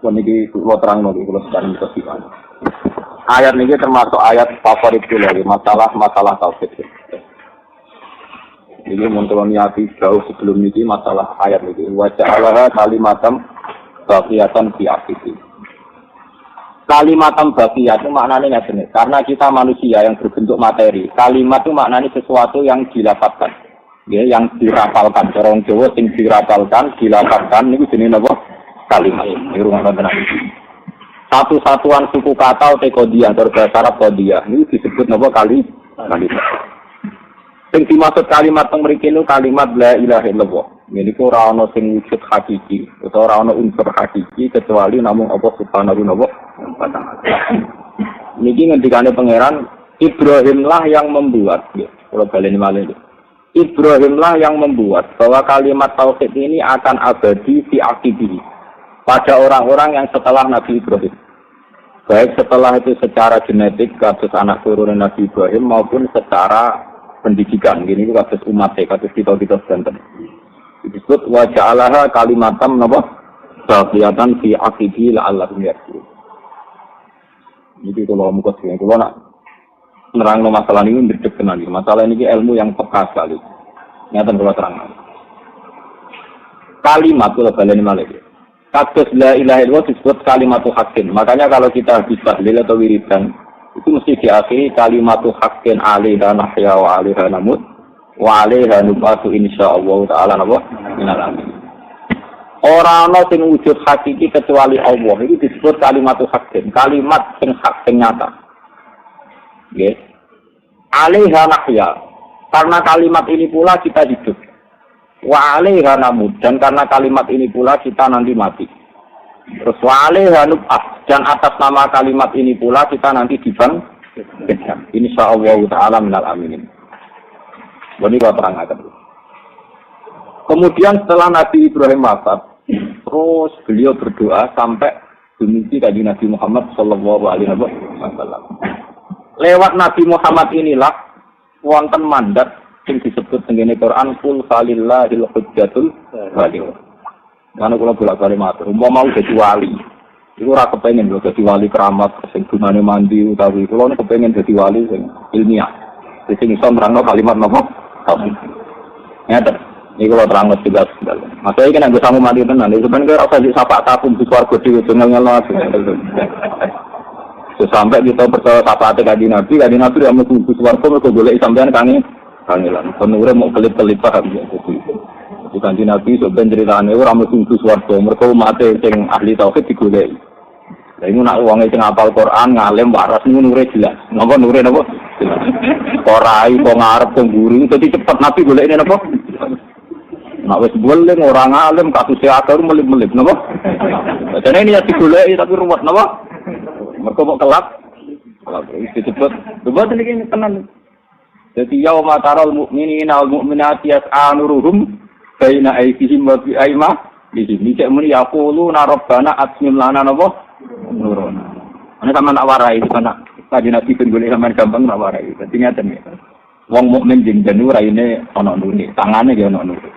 Niki kula terangno kula sedang kesimpulan. Ayat niki termasuk ayat favorit kula masalah tauhid. Ini muncul niati jauh sebelum niki masalah ayat niki. Wa ja'alaha kalimatam baqiyatan fi akhiri. Kalimatam baqiyat itu maknanya ngene. Karena kita manusia yang berbentuk materi, kalimat itu maknanya sesuatu yang dilafalkan. Ya, yang dirapalkan. Orang Jawa sing dirapalkan, dilafalkan niku jenenge napa? Kalimat. Ini rumah tenan. Satu satuan suku kata atau kodiah berbahasa Arab kodiah ini disebut napa kalimat. Sing dimaksud kalimat teng mriki niku kalimat la ilaha illallah. Niku ora ana sing wujud hakiki utawa ora ana unsur hakiki kecuali namung Allah Subhanahu wa taala. Niki ngendikane pangeran Ibrahimlah yang membuat. Kalau baleni malih. Ibrahimlah yang membuat bahwa kalimat tauhid ini akan abadi fi aqibihi pada orang-orang yang setelah Nabi Ibrahim. Baik setelah itu secara genetik kasus anak turunan Nabi Ibrahim maupun secara pendidikan. Gini itu kasus umat kasus kita sedanten. Disebut wa ja'alaha kalimatam napa? Baqiyatan fi aqibi la'allahum yarji'un. Jadi kalau muka sini kalau nak nerangno masalah ini ndredeg tenan iki. Masalah ini ilmu yang peka sekali. Nyata kalau terang. Kalimat kalau baleni malih. Kados la ilaha illallah disebut kalimatu haqqin. Makanya kalau kita habis tahlil atau wiridan itu mesti diakhiri kalimatu haqqin alaiha nahya wa alaiha namut wa alaiha nubatu insyaallah taala napa minal amin. Ora ana sing wujud hakiki kecuali Allah. Itu disebut kalimatu haqqin, kalimat sing hak sing nyata. Nggih. Alaiha nahya. Karena kalimat ini pula kita hidup. Wa alaiha namut, dan karena kalimat ini pula kita nanti mati. Terus wa alaiha nub'ats, dan atas nama kalimat ini pula kita nanti dibangkitkan. Insyaallah taala minal aminin. Ini kalau terangkan. Kemudian setelah Nabi Ibrahim wafat, terus beliau berdoa sampai dimimpi kanjeng Nabi Muhammad sallallahu alaihi wasallam. Lewat Nabi Muhammad inilah wonten mandat sing disebut tengene Quran kul falillahil hujjatul baligh. Mana kula bolak-balik matur, umpama mau dadi wali. Iku ora kepengin lho dadi wali keramat sing gunane mandi utawi kula nek kepengin dadi wali sing ilmiah. Sing iso nerangno kalimat napa? Tauhid. Ngeten. Iki kula terangno jelas. Maksudnya iki nek samu mati tenan, sebenarnya ora usah disapa takum di swarga dhewe ngel-ngel. Sampai kita percaya syafaat kanjeng Nabi dia mau tunggu swarga mergo golek sampean kangelan, penure mau kelip-kelip paham ya. Jadi kanjeng Nabi sebenarnya ceritane ora mlebu swarga, mergo umate sing ahli tauhid digoleki. Lah iku nak wong sing hafal Quran, ngalim waras nure jelas. Napa nure napa? Jelas. Ora iso ngarep pengguru, dadi cepet Nabi golekne napa? Nak wis boleh ora ngalim kasus akal melip-melip napa? Dene ini ya digoleki tapi ruwet napa? Mergo kok kelap. Kalau itu cepet. Coba iki tenan. Jadi yauma taral mu'minina wal mu'minati yas'a nuruhum baina aydihim wa bi aymanihim. Nek muni yaquluna rabbana atmim lana napa nuruna. Ana sampean nak warai ana kanjeng Nabi ben golek sampean gampang nak warai. Dadi ngaten ya. Wong mukmin jeneng raine ana nure, tangane ya ana nure.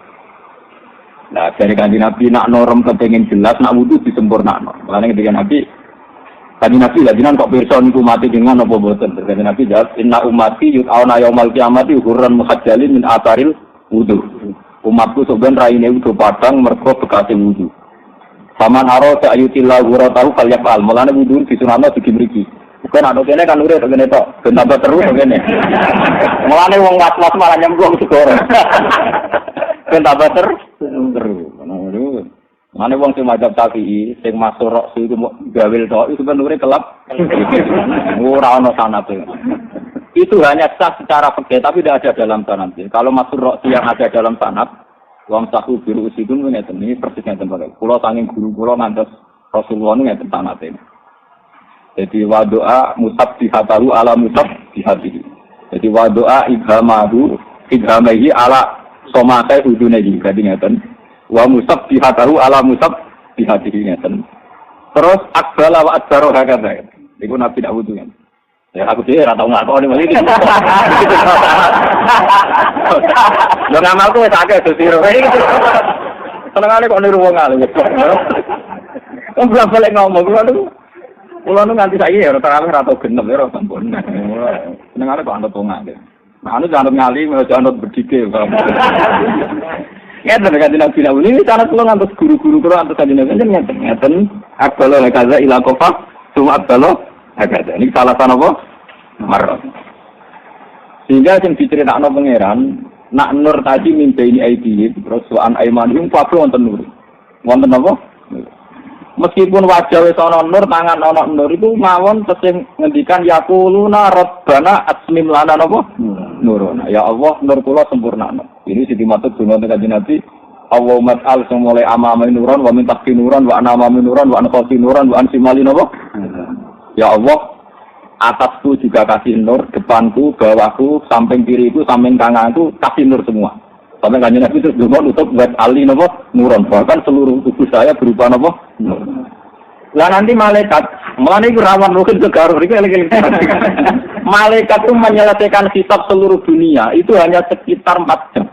Nah, dari kanjeng Nabi nak norm kepengin jelas nak wudu disempurnakno. Mulane ketika Nabi kanjeng Nabi lha jenengan kok pirsa niku mati dengan apa boten? Kanjeng Nabi jawab, "Inna ummati yut'auna yaumal qiyamati hurran muhajjalin min atharil wudu." Umatku sebenarnya raine wudu padang mergo bekase wudu. Saman aro sa'yutillah ghuratahu falyafal. Mulane wudu disunahno digimriki. Bukan ana kene kan urip kene tok, ben tambah terus kene. Mulane wong was-was malah nyemplung segoro. Ben tambah terus. Mane wong sing madzhab Syafi'i, sing masuk roksi iku gawil tok, itu benure kelap. Ora ono sanate. Itu hanya sah secara fikih tapi tidak ada dalam sanad. Kalau masuk roksi yang ada dalam sanad, wong sahu biru usidun ngeten iki persis ngeten bae. Kula sanging guru kula ngantos Rasulullah ngeten sanate. Jadi wa doa musabbihatahu ala musabbihatihi. Jadi wa doa ibhamahi ala somate udune iki dadi ngeten. Wa musabbihatahu ala musabbihatihi ngeten. Terus akbala wa adbaro hakadha. Iku Nabi dak wudu kan. Ya aku dhewe ora tau ngakoni mesti iki. Lho ngamalku wis akeh dadi ro. Senengane kok niru wong alim. Wong bolak-balik ngomong kula nu nganti saiki ya terawih ra tau genep ya ora sampun. Senengane kok anut wong akeh. Nah, anu jangan ngali, jangan berdike. Ngeten kan Nabi Nabi ini cara kula ngantos guru-guru kula antos kanjeng Nabi ngeten akbalo hakaza ila qafa suma akbalo hakaza. Ini salah apa? Marot. Sehingga sing diceritakno pangeran nak nur tadi mimpi ini ID terus soan aimanihum kabeh wonten nur. Wonten apa? Meskipun wajah wis ana nur, tangan ana nur itu mawon tesing ngendikan yaquluna rabbana asmim lana napa? Nuruna. Ya Allah, nur kula sempurnakno. Ini sing dimaksud donga kanjeng Nabi. Allahumma al mulai amama nuran wa min tahti nuran wa anama nuran wa anqati nuran wa ansimali napa? Ya Allah, atasku juga kasih nur, depanku, bawahku, samping kiriku, samping kananku kasih nur semua. Sampai kanjeng Nabi terus donga nutup buat ali napa? Nuran. Bahkan seluruh tubuh saya berupa napa? Nur. Lah nanti malaikat, mulane iku rawan mungkin segaruh iki eling-eling. Malaikat itu menyelesaikan hisab seluruh dunia itu hanya sekitar 4 jam.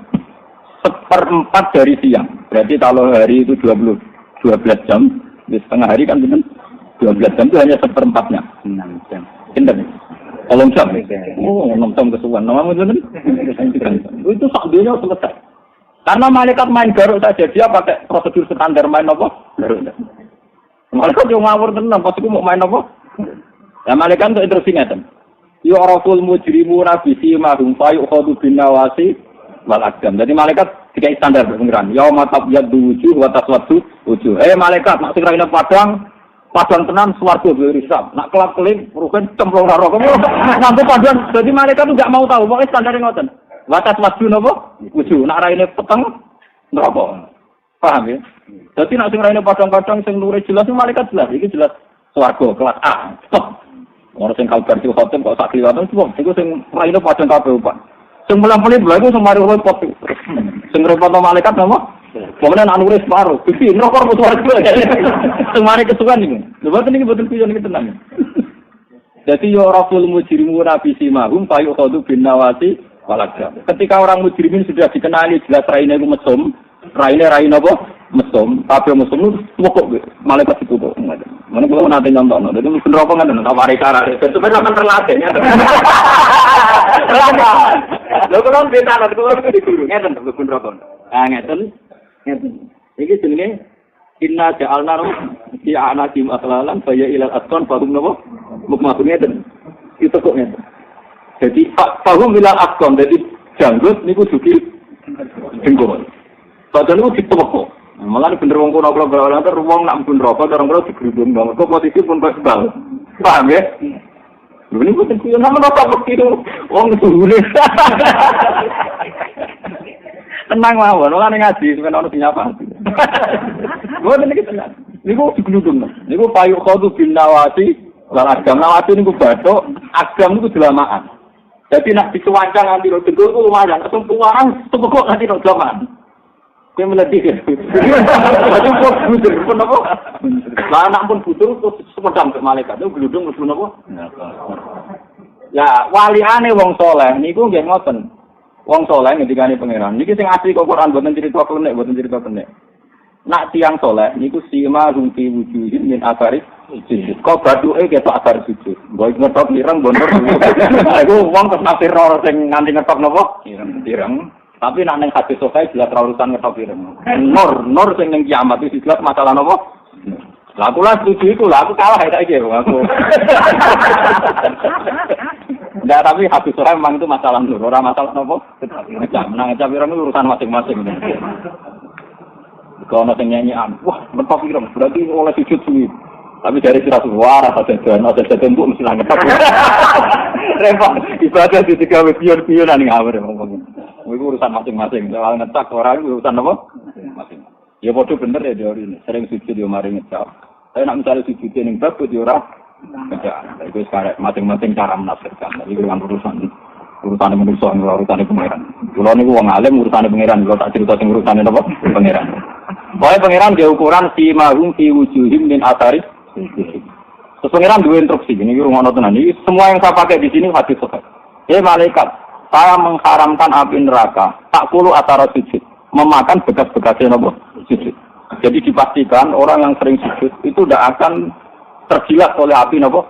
1/4 dari siang. Berarti kalau hari itu 12 jam, di setengah hari kan benar 12 jam itu hanya 1/4-nya. 6 jam. Pinter nih. 3 jam. Oh, 6 jam kesuwen. Namanya benar. Itu sak dunia selesai. Karena malaikat main garuk saja, dia pakai prosedur standar main apa? Garuk. Malaikat yang ngawur tenan, pas iku mau main apa? Ya malaikat itu instruksi ngeten. Ya raful mujrimuna bi simahum fa yukhadu bin nawasi wal aqdam. Jadi malaikat dikai standar pengiran. Ya matab yadu wujuh wa taswaddu wujuh. Malaikat nak sing raine padang tenan swarga berisap. Nak kelap-kelip rugen cemplung neraka. Sampai padang. Jadi malaikat itu enggak mau tahu, pokoke standare ngoten. Wa taswaddu napa? Wujuh. Nak raine peteng neraka. Paham ya? Jadi nak sing raine padang-padang sing lure jelas itu malaikat jelas. Iki jelas swarga kelas A. Stop. Orang sing kalbar di hotel kok sak kliwatan semua. Iku sing raine padang kabeh Pak. Sing mulang-mulang lha iku sing mari repot. Sing repot malaikat napa? Pokoknya nak nulis separuh. Bibi neraka kok swarga. Sing mari kesuwen niku. Lha boten iki boten kuyon iki tenan. Jadi ya raful mujrimun nabi simahum fa yukhadu bin nawasi walakam. Ketika orang mujrimin sudah dikenali jelas raine iku mesum. Raine apa? Mesum, kabeh mesum mokok malaikat ditutup. Mana kalau nanti nyontokno, jadi mungkin rokok nggak ada tawari cara. Itu memang terlatih ya. Terlatih. Lo kalau beda nanti kalau di guru, ngeten mungkin rokok. Ngeten. Ini jenenge inna ja'alna fi a'naqim atlalan fa ya ilal asqan fahum napa? Mukmahun ngeten. Itu kok ngeten. Jadi fahum ilal asqan, jadi janggut niku dugi jenggot. Padahal itu ditepuk. Malah bener wong kono kula kula wong nak pun rokok orang kula digerudung banget. Kok posisi pun bal. Paham ya? Ini bukan kuyon sama rokok begitu. Wong suhune. Tenang mawon, ora ngaji sampeyan ono dinyapa. Mboten iki tenang. Niku digerudung. Niku payu khodu bin nawasi lan agam nawasi niku bathuk, agam niku delamaan. Jadi nak dicuwancang nganti ro dengkul ku lumayan, langsung puang tepuk nganti ro delamaan. Kau meledih ya. Jadi pun budur pun apa? Lah anak pun budur terus semedang ke malaikat. Itu geludung terus apa? Ya waliane wong soleh niku nggih ngoten. Wong soleh ngendikane pangeran. Niki sing asli kok Quran boten cerita klenek, boten cerita klenek. Nak tiang soleh niku sima rumpi wujuhin min asari sujud. Kok baduke ketok asar sujud. Mbok ngetok ireng bonor. Iku wong terus nafsir sing nganti ngetok napa? Ireng. Tapi nak neng hadis sokai jelas urusan ngetok ireng. Nur sing ning kiamat itu jelas masalah napa? Lah kula setuju iku lah aku kalah saiki aku. Enggak, tapi hadis sokai memang itu masalah nur, ora masalah napa? Ngecap ireng itu urusan masing-masing. Kalau nanti nyanyian, wah ngetok ireng berarti oleh sujud suwi. Tapi dari sirah suara ada tembok mesti ngetok. Repot ibadah di 3 pion-pionan ngawur ngomong. Itu urusan masing-masing. Soal ngetak orang itu urusan apa? Masing-masing. Ya bodoh bener ya teori ini. Sering sujud ya mari ngecap. Saya nak misalnya sujudnya yang bagus ya orang ngecap. Itu sekarang masing-masing cara menafsirkan. Jadi itu kan urusan manusia, urusan pangeran. Kalau ini uang alim urusan pangeran. Kalau tak cerita urusan apa? Pangeran. Pokoknya pangeran dia ukuran si mahum fi wujuhim min asari. Terus pangeran dua instruksi. Ini rumah notenan. Ini semua yang saya pakai di sini hadis sokai. Malaikat. Saya mengharamkan api neraka, tak puluh atara sujud, memakan bekas-bekasnya nopo sujud. Jadi dipastikan orang yang sering sujud itu tidak akan terjilat oleh api nopo.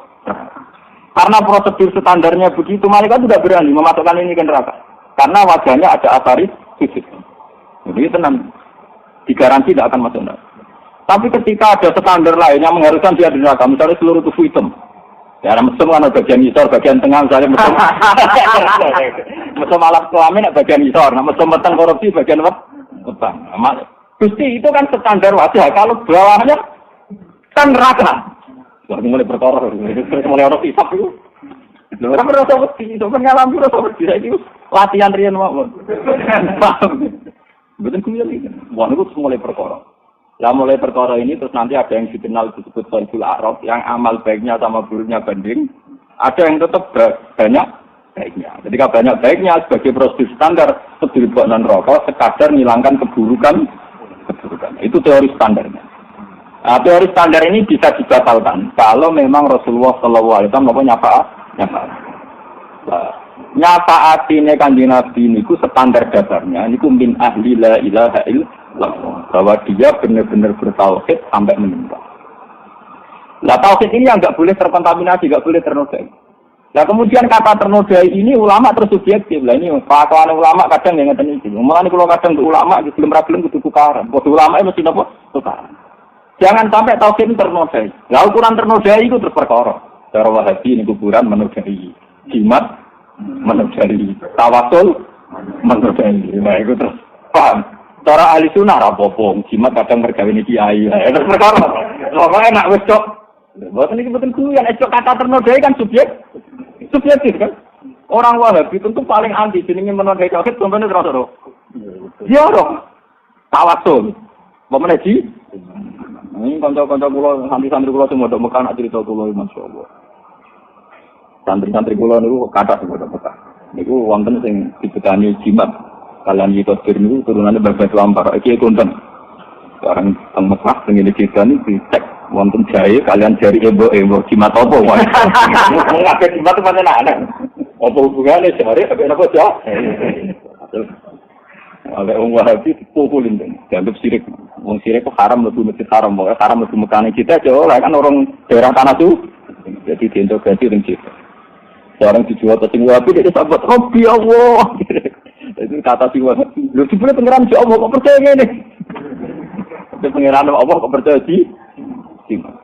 Karena prosedur standarnya begitu, malaikat tidak berani memasukkan ini ke neraka. Karena wajahnya ada atari sujud. Jadi tenang, digaransi tidak akan masuk neraka. Tapi ketika ada standar lain yang mengharuskan dia di neraka, misalnya seluruh tubuh hitam. Ya, mesum kan bagian isor, bagian tengah misalnya mesum. Mesum alat kelamin bagian isor, mesum meteng korupsi bagian wetang. Gusti itu kan standar wajah. Kalau bawahnya kan neraka. Wah, mulai berkoror, mulai orang hisap itu. Orang merasa wedi, ngalami rasa wedi itu latihan rian mau. Betul kuwi. Wah, itu mulai berkoror. Lah mulai perkara ini terus nanti ada yang dikenal disebut Soibul A'raf yang amal baiknya sama buruknya banding. Ada yang tetap banyak baiknya. Ketika banyak baiknya sebagai prosedur standar sedulur non rokok sekadar menghilangkan keburukan. Itu teori standarnya. Nah, teori standar ini bisa dibatalkan kalau memang Rasulullah SAW nyafaat. Nyafaat ini kanjeng Nabi niku standar dasarnya niku min ahli la ilaha illallah, bahwa dia benar-benar bertauhid sampai meninggal. Lah tauhid ini yang enggak boleh terkontaminasi, enggak boleh ternodai. Nah kemudian kata ternodai ini ulama terus subjektif. Lah ini fatwa ulama kadang yang ngeten iki. Mulane kula kadang untuk ulama belum ragilem kudu tukaran. Padha ulama mesti napa tukaran. Jangan sampai tauhid itu ternodai. Lah ukuran ternodai itu terus perkara. Cara Wahabi ini kuburan menodai. Jimat menodai. Tawasul menodai. Nah itu terus paham. Cara ahli sunnah rapopo. Jimat kadang mergawe ini kiai. Terus perkara. Pokoknya enak wis cok. Bukan ini betul yang esok kata ternodai kan subjektif kan. Orang Wahabi tentu paling anti jenenge menodai tauhid contohnya terus. Iya dong. Tawasul. Pemene ji. Ini kanca-kanca kula santri-santri kula semua ndok Mekah nak cerita kula masyaallah. Santri-santri kula niku kathah ndok Mekah. Niku wonten sing dibetani jimat. Kalian itu niku turunane Babatu Ampar. Iki konten. Barang teng Mekah sing kita niku dicek wonten jahe kalian jari ebo jimat apa wae. Ngake jimat itu pancen aneh. Apa hubungane jari ambek napa jah? Oleh wong Wahabi dipukulin kan, dianggap sirik. Wong sirik kok haram mlebu masjid haram, pokoknya haram mlebu Mekah kita aja lah kan orang daerah tanah tuh. Jadi diintegrasi dengan kita. Seorang dijual ke sing Wahabi dia sahabat Rabbi Allah. Itu kata sing Wahabi. Lho dibule pengiran si Allah kok percaya ngene. Pengiran Allah kok percaya di Simak.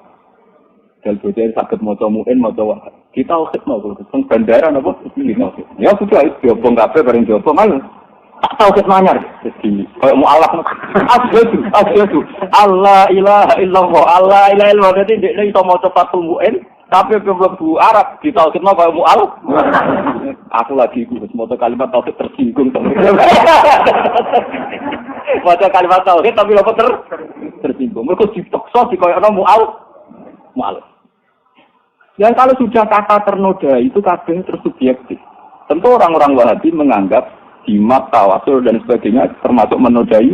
Dal bocah saged maca muin maca Wahab. Kita khidmah kok teng bandara napa? Ya sudah itu diobong kabeh bareng diobong malah. Tak tahu ketmanyar jadi kayak mu'alaf asyhadu Allah ilaha illallah Allah ilaha illallah jadi dia iso maca fatul mu'in tapi mlebu Arab ditauhidno kayak mu'alaf aku lagi iku maca kalimat tauhid tersinggung maca kalimat tauhid tapi apa tersinggung mergo dipaksa dikoyokno mu'alaf yang kalau sudah kata ternoda itu kadang tersubjektif tentu orang-orang Wahabi menganggap jimat, tawasul dan sebagainya termasuk menodai.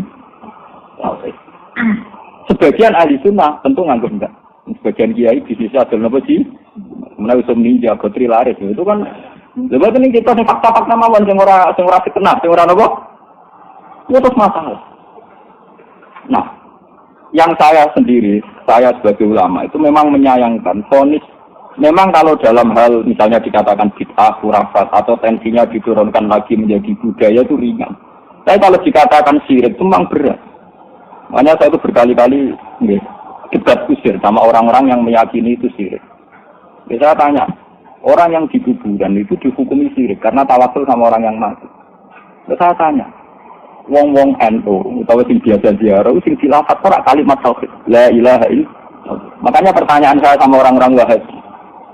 Sebagian ahli sunnah tentu nganggap enggak. Sebagian kiai bisnis adalah apa sih? Menawi ninja gotri laris itu kan. Sebab ini kita fakta-fakta mawon sing ora dikenal, sing ora napa? Itu masalah. Nah, yang saya sendiri, saya sebagai ulama itu memang menyayangkan vonis. Memang kalau dalam hal misalnya dikatakan bid'ah, khurafat atau tensinya diturunkan lagi menjadi budaya itu ringan. Tapi kalau dikatakan syirik itu memang berat. Makanya saya itu berkali-kali debat kusir sama orang-orang yang meyakini itu syirik. Saya tanya, orang yang di kuburan itu dihukumi syirik karena tawasul sama orang yang mati. Saya tanya, wong-wong NU atau sing biasa ziarah sing dilafat ora kalimat tauhid la ilaha illallah. Makanya pertanyaan saya sama orang-orang Wahabi,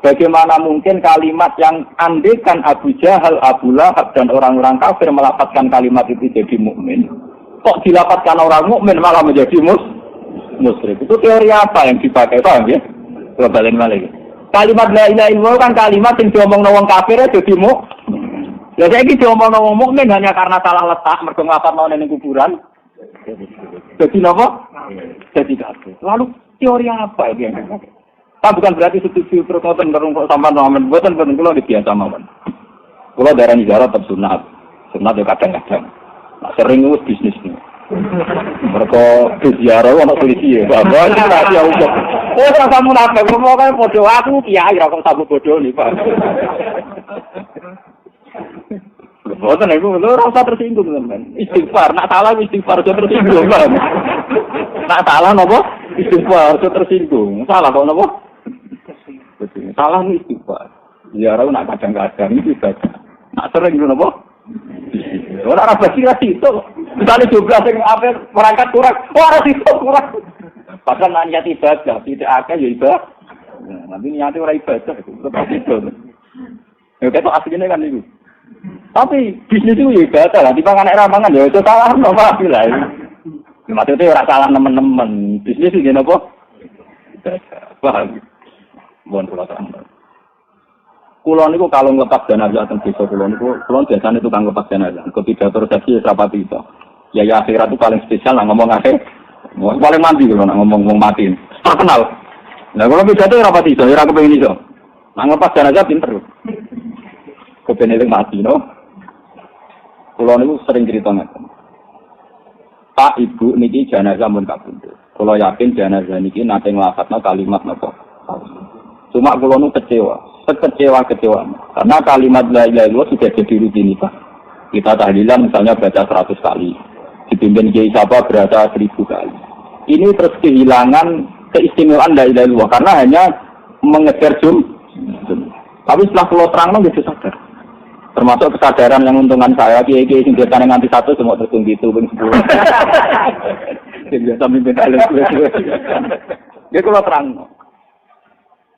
bagaimana mungkin kalimat yang andekan Abu Jahal, Abu Lahab dan orang-orang kafir melafazkan kalimat itu jadi mukmin, kok dilafazkan orang mukmin malah menjadi musyrik? Itu teori apa yang dipakai, paham ya? Coba balen malih. Kalimat la ilaha illallah kan kalimat yang diomongno wong kafir jadi mukmin. Lah saiki diomongno wong mukmin hanya karena salah letak mergo nglafadzno ning kuburan. Jadi napa? Jadi kafir. Lalu teori apa ini yang bukan berarti setuju terus ngoten karo sampean amen mboten kula biasa mawon. Kula darani ziarah tetep sunat. Sunat yo kadang-kadang. Nah, sering wis bisnis niku. Mereka ziarah ono polisi ya. Bapak iki rahasia umum. Ora kamu nafsu pokoke padha aku kiai ra kok sabuk bodho nih, Pak. Boten iku ora usah tersinggung teman. Istighfar, nak salah istighfar aja tersinggung, Pak. Nak salah napa? Istighfar aja tersinggung. Salah kok napa? Salah istighfar. Ziarah nak kadang-kadang itu ibadah. Nak sering napa? Ora bagi ra situ. Misale 12 sing ape perangkat kurang, ora situ kurang. Padahal niat ibadah, tidak akeh ya ibadah. Nanti niate ora ibadah itu tetap itu. Ya ketok asline kan niku. Tapi bisnis itu ya ibadah lah, dipangan nek ramangan ya itu salah napa lah. Maksudnya ora salah nemen-nemen. Bisnis iki napa? Paham. Mohon kula terang. Kulon niku kalau nglepas jenazah teng desa kulon niku biasane tukang nglepas jenazah. Ketika resepsi rapati itu. Ya akhirat itu paling spesial lah ngomong akhir. Paling mandi kalau nak ngomong mati. Terkenal. Nah kalau pidato rapati itu, ora kepengin iso. Nak nglepas jenazah pinter. Kepengin mati no. Kulon niku sering cerita ngeten. Pak Ibu niki jenazah mun kabundut. Kula yakin jenazah niki nate nglafadzna kalimat napa. Cuma kula nu kecewa. Kecewa karena kalimat la ilaha illallah sudah jadi rutinitas. Kita tahlilan misalnya baca 100 kali, dipimpin kiai siapa berasa 1000 kali. Ini terus kehilangan keistimewaan la ilaha illallah karena hanya mengejar jum. Tapi setelah kalau terang gitu sadar. Termasuk kesadaran yang untungan saya kiai-kiai sing biasane nganti 100 semua tertung gitu ping 10. Sing biasa mimpin tahlilan. Ya kalau terang.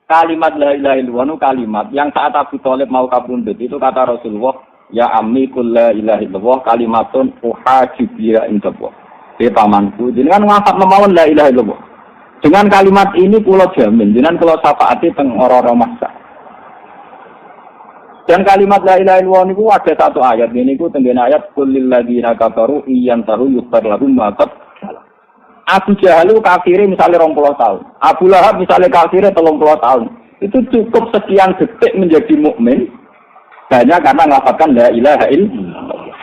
Kalimat la ilaha illallah kalimat yang saat Abu Thalib mau kabundut itu kata Rasulullah, ya ammi kul la ilaha illallah kalimatun uhajibia indallah. Pamanku jenengan ngafat mawon la ilaha illallah. Dengan kalimat ini kula jamin jenengan kula syafaati teng ora-ora masa. Dan kalimat la ilaha illallah niku ada satu ayat niku tenggene ayat qul lil ladzina kafaru iyantahu yughfar lahum ma qad Abu Jahal kafire misalnya 20 tahun. Abu Lahab misalnya kafire 30 tahun. Itu cukup sekian detik menjadi mukmin hanya karena nglafadzkan la ilaha illallah.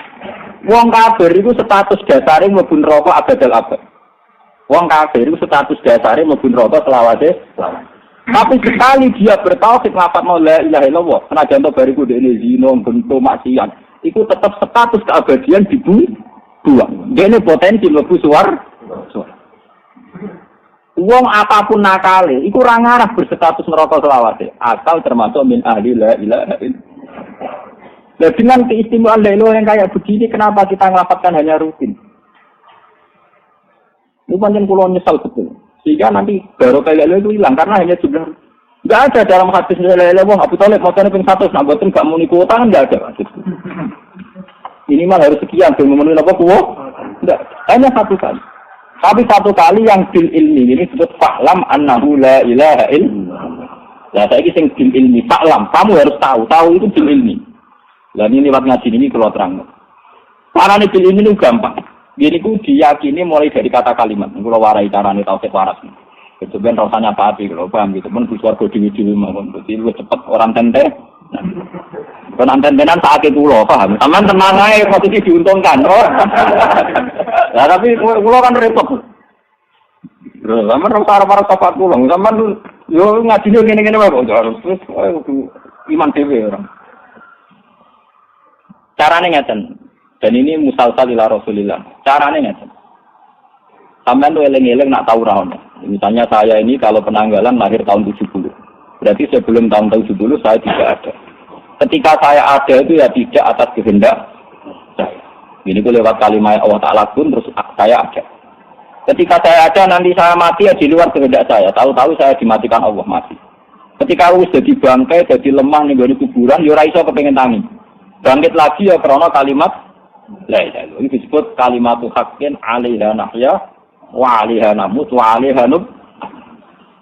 Wong kafir itu status dasare mlebu neraka abadal abad. Wong kafir itu status dasare mlebu neraka selawase. Tapi sekali dia bertauhid nglafadzno la ilaha illallah, senajan to bariku dene zina, bentuk maksiat, itu tetap status keabadian dibuang. Dene potensi mlebu swarga. Wong apapun nakale, iku ora ngarah berstatus neraka selawase, asal termasuk min ahli la ilaha illallah. Nah, dengan keistimewaan la ilaha yang kayak begini, kenapa kita ngelafadzkan hanya rutin? Ini pancen kula nyesal betul. Sehingga nanti barokah la ilaha itu hilang karena hanya jumlah. Enggak ada dalam hadis la ilaha illallah Abu Thalib macane ping 100, nak boten gak muni kuota kan enggak ada hadis. Minimal harus sekian belum memenuhi apa kuota? Enggak, hanya satu kali. Tapi satu kali yang bil ilmi ini disebut fa'lam annahu la ilaha illallah. Lah saiki sing bil ilmi fa'lam, kamu harus tahu itu bil ilmi. Lah ini lewat ngaji ini kalau terang. Carane bil ilmi itu gampang. Ini ku diyakini mulai dari kata kalimat. Kalau warai carane tauhid waras. Itu ben rasanya pati kalau paham gitu. Men bis warga dewi-dewi mawon. Dadi luwih cepet orang tente. Kon anten-tenan saat itu lho, paham. Sampeyan tenang ae posisi diuntungkan. Oh. Lah tapi kula kan repot. Lho, sampeyan ora para sahabat kula. Sampeyan yo ngajine ngene-ngene wae kok harus terus iman dhewe ora. Carane ngeten. Dan ini musalsal ila Rasulillah. Carane ngeten. Sampeyan tuh eling-eling nak tahu ra ono. Misalnya saya ini kalau penanggalan lahir tahun 70. Berarti sebelum tahun 70 saya tidak ada. Ketika saya ada itu ya tidak atas kehendak saya. Ini itu lewat kalimat Allah Ta'ala pun terus saya ada. Ketika saya ada nanti saya mati ya di luar kehendak saya. Tahu-tahu saya dimatikan Allah mati. Ketika harus jadi bangkai, jadi lemah nih dari kuburan, ya raiso kepengen tangi. Bangkit lagi ya karena kalimat la ilaha illallah. Ini disebut kalimatu haqqin 'alaiha nahya wa 'alaiha namut wa 'alaiha nub.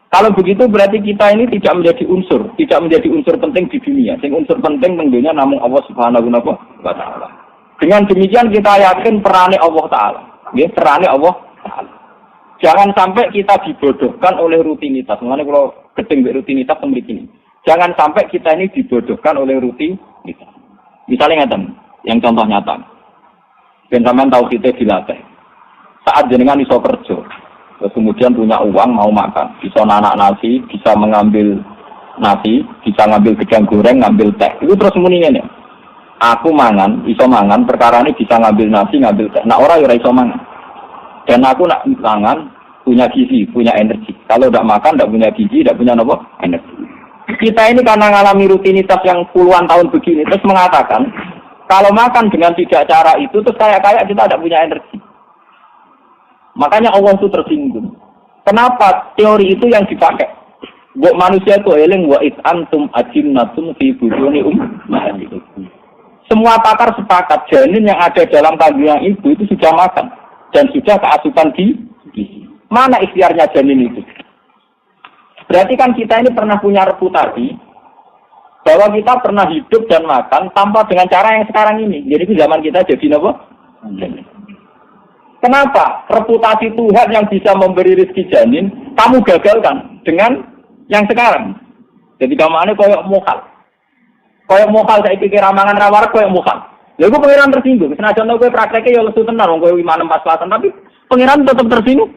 Kalau begitu berarti kita ini tidak menjadi unsur penting di dunia. Sing unsur penting tentunya namun Allah Subhanahu wa Ta'ala. Dengan demikian kita yakin perannya Allah Ta'ala. Ya, perannya Allah Ta'ala. Jangan sampai kita dibodohkan oleh rutinitas. Mengenai kalau gedeng rutinitas memiliki ini. Jangan sampai kita ini dibodohkan oleh rutinitas. Misalnya ngeten, yang contoh nyata. Ben sampean tahu kita dilatih. Saat jenengan iso kerja, terus kemudian punya uang mau makan, bisa nanak nasi, bisa mengambil nasi, bisa ngambil gedang goreng, ngambil teh. Itu terus muni ngene. Aku mangan, iso mangan, perkara ini bisa ngambil nasi, ngambil teh. Nah orang ora iso mangan. Dan aku nak mangan punya gizi, punya energi. Kalau tidak makan, tidak punya gizi, tidak punya apa? Energi. Kita ini karena mengalami rutinitas yang puluhan tahun begini, terus mengatakan, kalau makan dengan tidak cara itu, terus kayak kita tidak punya energi. Makanya Allah itu tersinggung. Kenapa teori itu yang dipakai? Buat manusia itu eling wa antum ajinnatun fi buduni ummahatikum. Semua pakar sepakat janin yang ada dalam kandungan ibu itu sudah makan dan sudah keasupan gizi. Mana ikhtiarnya janin itu? Berarti kan kita ini pernah punya reputasi bahwa kita pernah hidup dan makan tanpa dengan cara yang sekarang ini. Jadi zaman kita jadi apa? Kenapa? Reputasi Tuhan yang bisa memberi rezeki janin, kamu gagalkan dengan yang sekarang. Jadi kamu koyok mokal. Koyok mokal saya pikir ramangan rawar koyok mokal. Lalu pengiran tersinggung. Senajan tau kowe prakteknya ya lesu tenar, kowe 5-6-4 tapi pengiran tetap tersinggung.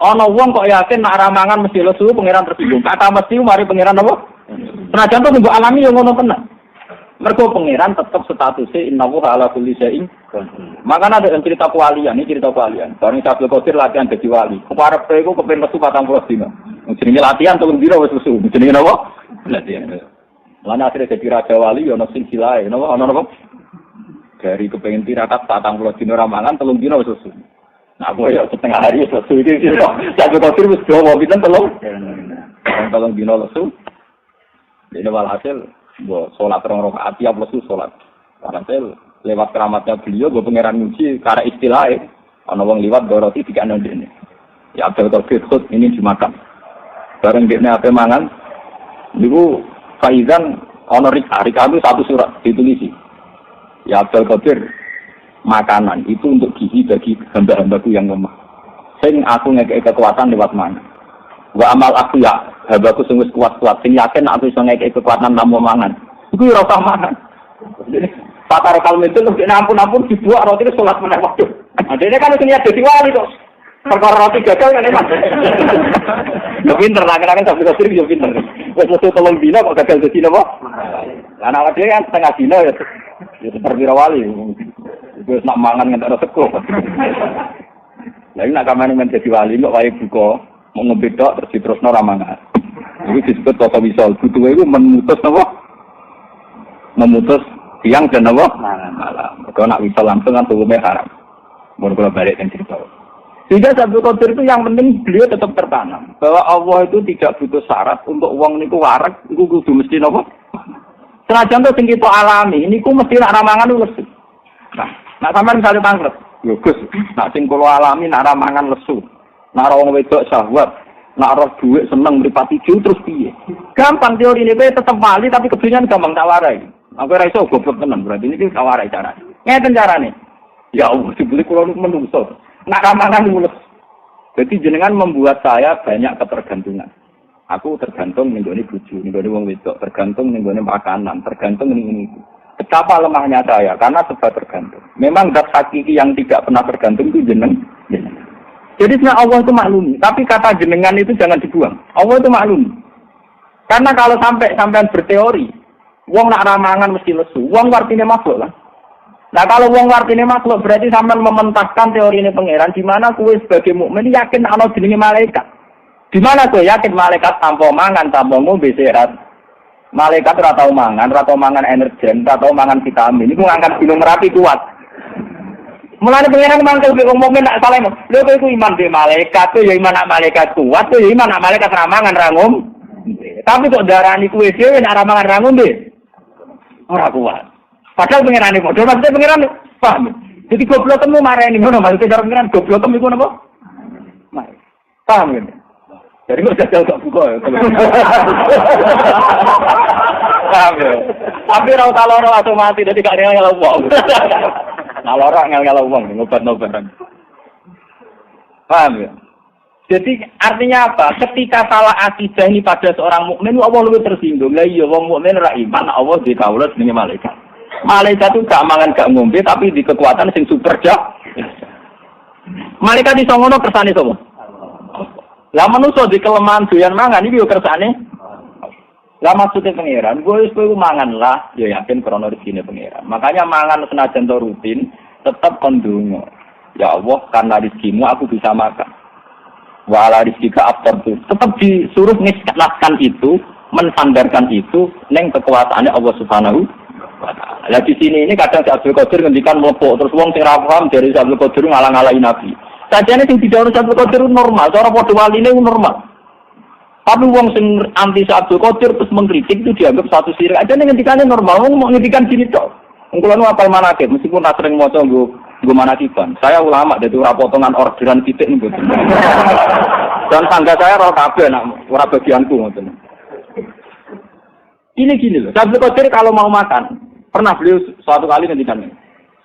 Ana wong kok yakin nak ramangan mesti lesu, pengiran tersinggung. Kata mesti mari pengiran apa? Senajan tau mbok alami ya ngono tenan. Mergo pangeran tetap statusnya innahu ala kulli syai'in. Makanya ada yang cerita kewalian, ini cerita kewalian. Bareng Abdul Qadir latihan jadi wali. Keparep iku kepen lesu 40 dina. Jenenge latihan 3 dina wis lesu. Jenenge napa? Latihan. Lan akhire jadi raja wali ya ono silsilah, napa ono napa? Dari kepengen tirakat 40 dina ramangan 3 dina wis lesu. Nah, aku ya setengah hari wis lesu iki. Abdul Qadir wis dawa pinten 3 dina lesu. Dene walhasil sholat rong rakaat tiap lesu sholat. Karena saya lewat keramatnya beliau, gue pangeran muji karena istilahnya. Ana wong liwat doroti tiga nondene. Ya Abdul Qadir khut ini dimakan. Bareng dekne ape mangan. Niku faizan ana rika itu satu surat ditulisi. Ya Abdul Qadir makanan itu untuk gizi bagi hamba-hambaku yang lemah. Sing aku ngekek kekuatan lewat mangan. Wa amal aku ya hambaku sing wis kuat-kuat sing yakin aku iso ngekek kekuatan tanpa mangan. Iku ora usah mangan. Pakar kalem itu lebih ampun dibuat roti itu sholat meneh waktu. Adene kan wis niat dadi wali kok. Perkara roti gagal kan emang. Yo pinter lah kan sampe kesiri yo pinter. Wis metu 3 dina kok gagal dadi napa? Lah nek dhewe kan setengah dina ya terwira wali. Wis nak mangan ngentek sego. Lah nek kamane men dadi wali kok wae buka mau ngebedok terus diterusno ra mangan. Iki disebut kota wisol. Butuhe iku memutus napa? Memutus siang dan apa? Malam. Kalau nak bisa langsung kan hukumnya haram. Baru kalau balik dan cerita. Sehingga Abdul Qadir itu yang penting beliau tetap tertanam bahwa Allah itu tidak butuh syarat untuk uang niku warak, niku kudu mesti apa? Senajan to sing kita alami, niku mesti nak ramangan lesu. Nah sampean misalnya tanglet, yo Gus, nak sing kula alami nak ramangan lesu. Nak wong wedok syahwat, nak roh dhuwit seneng mripati ju terus piye? Gampang teori ini tetap wali tapi kebenaran gampang tak warai. Aku ora iso goblok tenan berarti ini kawarai carane. Ngeten carane. Ya Allah, dibeli kula menungso. Nak ramangan mulus. Jadi jenengan membuat saya banyak ketergantungan. Aku tergantung ning gone bojo, ning gone wong wedok, tergantung ning gone makanan, tergantung ning ini. Betapa lemahnya saya karena sebab tergantung. Memang zat hakiki yang tidak pernah tergantung itu jenengan. Jadi sebenarnya Allah itu maklumi, tapi kata jenengan itu jangan dibuang. Allah itu maklumi. Karena kalau sampean berteori wong nak ramangan mesti lesu. Wong artine makhluk lah. Nah kalau wong artine makhluk berarti sampean mementaskan teori ini pangeran di mana kowe sebagai mukmin yakin ana jenenge malaikat. Di mana kowe yakin malaikat tanpa mangan, tanpa ngombe sehat. Malaikat ora tau mangan energen, ora tau mangan vitamin. Iku ngangkat gunung Merapi kuat. Mulane pangeran mangkel wong mukmin nak salah. Lho kowe iku iman be malaikat, ya iman nak malaikat kuat, ya iman nak malaikat ra mangan ra ngombe. Tapi kok darani kowe dhewe nak ra mangan ra ngombe. Ora kuat. Padahal pengiran ini bodoh, maksudnya pengiran paham. Jadi goblokem mareni ngono, maksudnya cara pengiran goblokem iku napa? Mari. Paham kan? Jadi kok jajal gak buka ya. Paham ya. Tapi ora tau loro atau mati dadi gak ngel wong. Nah loro ngel wong ngobatno barang. Paham ya? Jadi artinya apa? Ketika salah akidah ini pada seorang mukmin, Allah lebih tersinggung. Lah iya wong mukmin ra iman, Allah dikawula jenenge malaikat. Malaikat itu gak mangan gak ngombe tapi di kekuatan sing super jah. Malaikat iso ngono kersane sapa? Lah manusa di kelemahan doyan mangan iki yo kersane. Lah maksudnya pangeran, gue wis mangan lah, ya yakin krana rezekine pangeran. Makanya mangan senajan to rutin, tetap kondungo. Ya Allah, karena rezekimu aku bisa makan. Wa ala rizqika aftartu. Tetap disuruh ngislatkan itu, mensandarkan itu ning kekuasaane Allah Subhanahu wa taala. Lah di sini ini kadang si Abdul Qadir ngendikan mlepok terus wong sing ra paham dari Abdul Qadir ngalang-alangi Nabi. Sajane sing didhawuhi Abdul Qadir normal, cara padha waline normal. Tapi wong sing anti Abdul Qadir terus mengkritik itu dianggap satu sirik. Aja ngendikane normal, wong mau ngendikan gini tok. Wong kula nu apal manakib, meskipun tak sering maca nggo manakiban. Saya ulama dadi ora potongan orderan titik niku. Dan tangga saya ora kabeh nak ora bagianku ngoten. Ini gini loh, Abdul Qadir kalau mau makan, pernah beliau suatu kali ngendikan,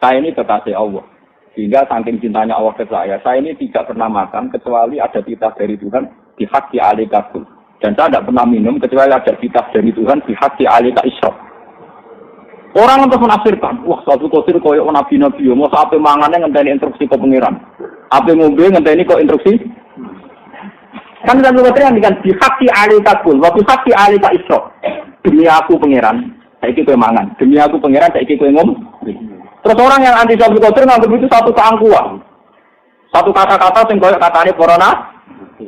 saya ini kekasih Allah. Sehingga saking cintanya Allah ke saya ini tidak pernah makan kecuali ada titah dari Tuhan. Bihaqi alika kul. Dan saya tidak pernah minum kecuali ada kitab dari Tuhan bihaqi alika isyraf. Orang untuk menafsirkan, wah Abdul Qadir koyo nabi-nabi, mau sampai mangannya ngenteni instruksi ke pangeran. Apa ngombe ngenteni kok instruksi? Kan Abdul Qadir yang dengan bihaqi alika kul, wa bihaqi alika isyraf. Demi aku pangeran, saiki kowe mangan. Demi aku pangeran, saiki kowe ngombe. Terus orang yang anti Abdul Qadir nganggep itu satu keangkuhan. Satu kata-kata sing koyo katane para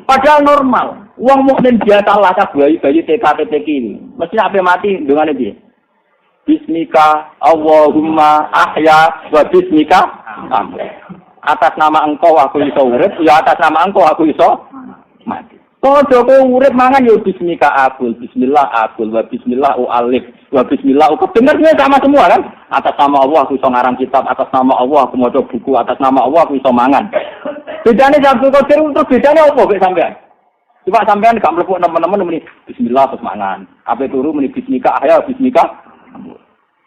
padahal normal. Wong mukmin biasa lah bayi TKTP ini. Mesti ape mati ndongane piye? Bismika Allahumma ahya wa bismika amut. Atas nama engkau aku iso urip, ya atas nama engkau aku iso mati. Padha kowe urip mangan ya bismika akul, bismillah akul, wa bismillah alif, wa bismillah kedengarnya sama semua kan? Atas nama Allah aku iso ngarang kitab, atas nama Allah aku maca buku, atas nama Allah aku iso mangan. Bedane Abdul Qadir terus bedane apa mek sampean? Coba sampean gak mlebu teman-teman muni bismillah terus mangan. Ape turu muni bismika ahya bismika.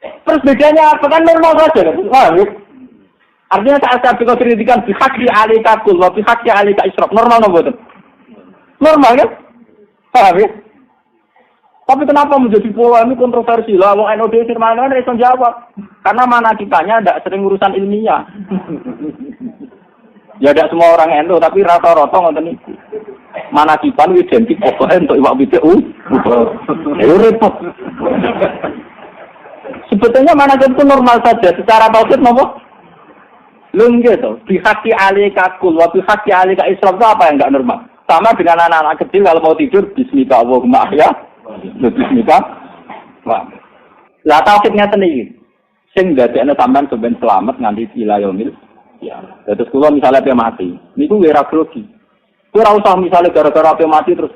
Terus bedanya apa kan normal saja kan? Wah, artinya saat Abdul Qadir ngendikan bihaqi alika kul wa bihaqi alika isyraf. Normal nopo itu? Normal kan? Paham ya? Tapi kenapa menjadi polemik kontroversi lah? Wong NOD firman kan iso jawab. Karena mana kitanya ndak sering urusan ilmiah. Ya tidak semua orang NU, tapi rata-rata ngoten iki. Manakiban identik pokoke untuk iwak BPU. Ya repot. Sebetulnya manakib itu normal saja, secara tauhid napa? Lho nggih to, bihaqi alika kul wa bihaqi alika isyraf itu apa yang enggak normal? Sama dengan anak-anak kecil kalau mau tidur bismika Allahumma ahya, bismika. Wah. Lah tauhidnya ten iki. Sing dadekne sampean sampean selamat nganti ilayaumil. Ya, terus kalau misalnya dia mati, ini tuh wira grogi. Kau usah misalnya gara-gara dia mati terus,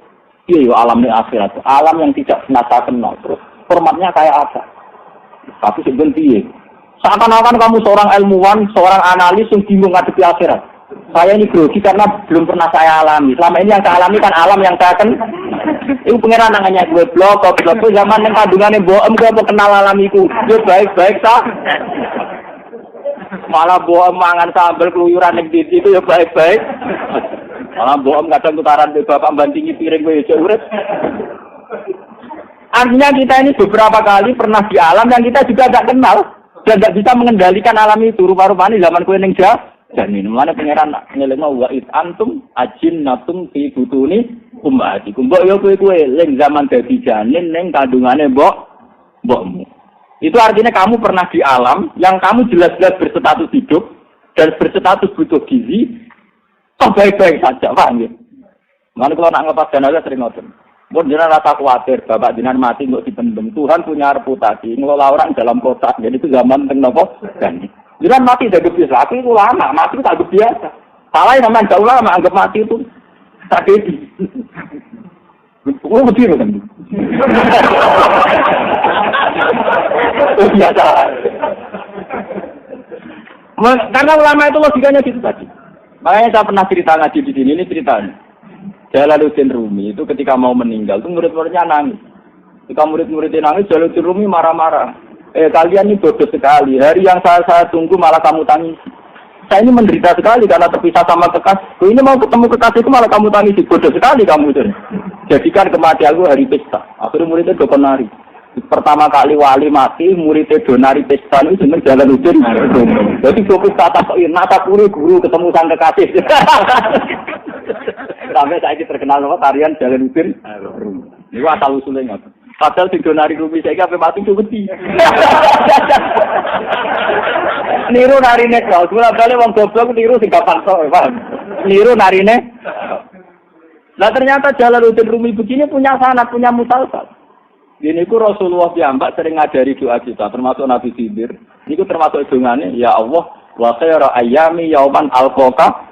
iya alam ini akhirat, alam yang tidak pernah saya kenal. Terus formatnya kayak apa? Tapi sebenarnya, seakan-akan kamu seorang ilmuwan, seorang analis yang bingung ngadepi akhirat. Saya ini grogi karena belum pernah saya alami. Selama ini yang saya alami kan alam yang saya kenal. Itu pengiran namanya gue blog zaman yang kandungannya boem gue kenal alamiku. Gue baik-baik sah. Malah bohong mangan sambal keluyuran ning ndi itu ya baik-baik. Malah bohong kadang tutaran bapak bantingi piring kowe yo urip. Artinya kita ini beberapa kali pernah di alam yang kita juga tidak kenal dan tidak bisa mengendalikan alam itu. Rupa-rupanya zaman kowe ning janin. Mulane pangeran ngelingno wa it antum ajinnatum fi butuni ummatikum. Mbok yo kowe eling zaman dadi janin ning kandungane mbokmu. Itu artinya kamu pernah di alam yang kamu jelas-jelas berstatus hidup dan berstatus butuh gizi, toh baik-baik saja, paham ya? Makanya kalau nak ngelepas jenazah sering ngoten. Mun jenengan rasa khawatir, bapak jenengan mati nggak dipendem. Tuhan punya reputasi ngelola orang dalam kotak. Jadi itu zaman teng nopo kan. Jenengan mati tidak biasa, aku itu lama, mati tak biasa. Salah yang namanya jauh lama anggap mati itu tragedi. Oh betul kan? Oh biasa. Karena ulama itu logikanya gitu tadi. Makanya saya pernah cerita ngaji di sini, ini ceritanya. Jalaluddin Rumi itu ketika mau meninggal itu murid-muridnya nangis. Ketika murid-muridnya nangis, Jalaluddin Rumi marah-marah. Kalian ini bodoh sekali. Hari yang saya tunggu malah kamu tangis. Saya ini menderita sekali karena terpisah sama kekasih. Ini mau ketemu kekasihku malah kamu tangis. Bodoh sekali kamu itu. Jadikan kematianku hari pesta. Akhirnya muridnya dokter nari. Pertama kali wali mati, muridnya Donari Pestan itu jeneng Jalaluddin. Jadi fokus kata nata guru ketemu sang kekasih. Sampai saya terkenal nama tarian Jalaluddin. Ini asal usulnya. Padahal si Donari Rumi saya apa mati itu beti. Niru narine kau, sebelah balik wong goblok niru sing gampang sok, paham? Niru narine. Nah ternyata Jalaluddin Rumi begini punya sanad, punya musalsal. Ini ku Rasulullah piyambak sering ngajari doa kita, termasuk Nabi Khidir. Ini ku termasuk dongane, ya Allah, wa khairu ayyami yauman alqaka.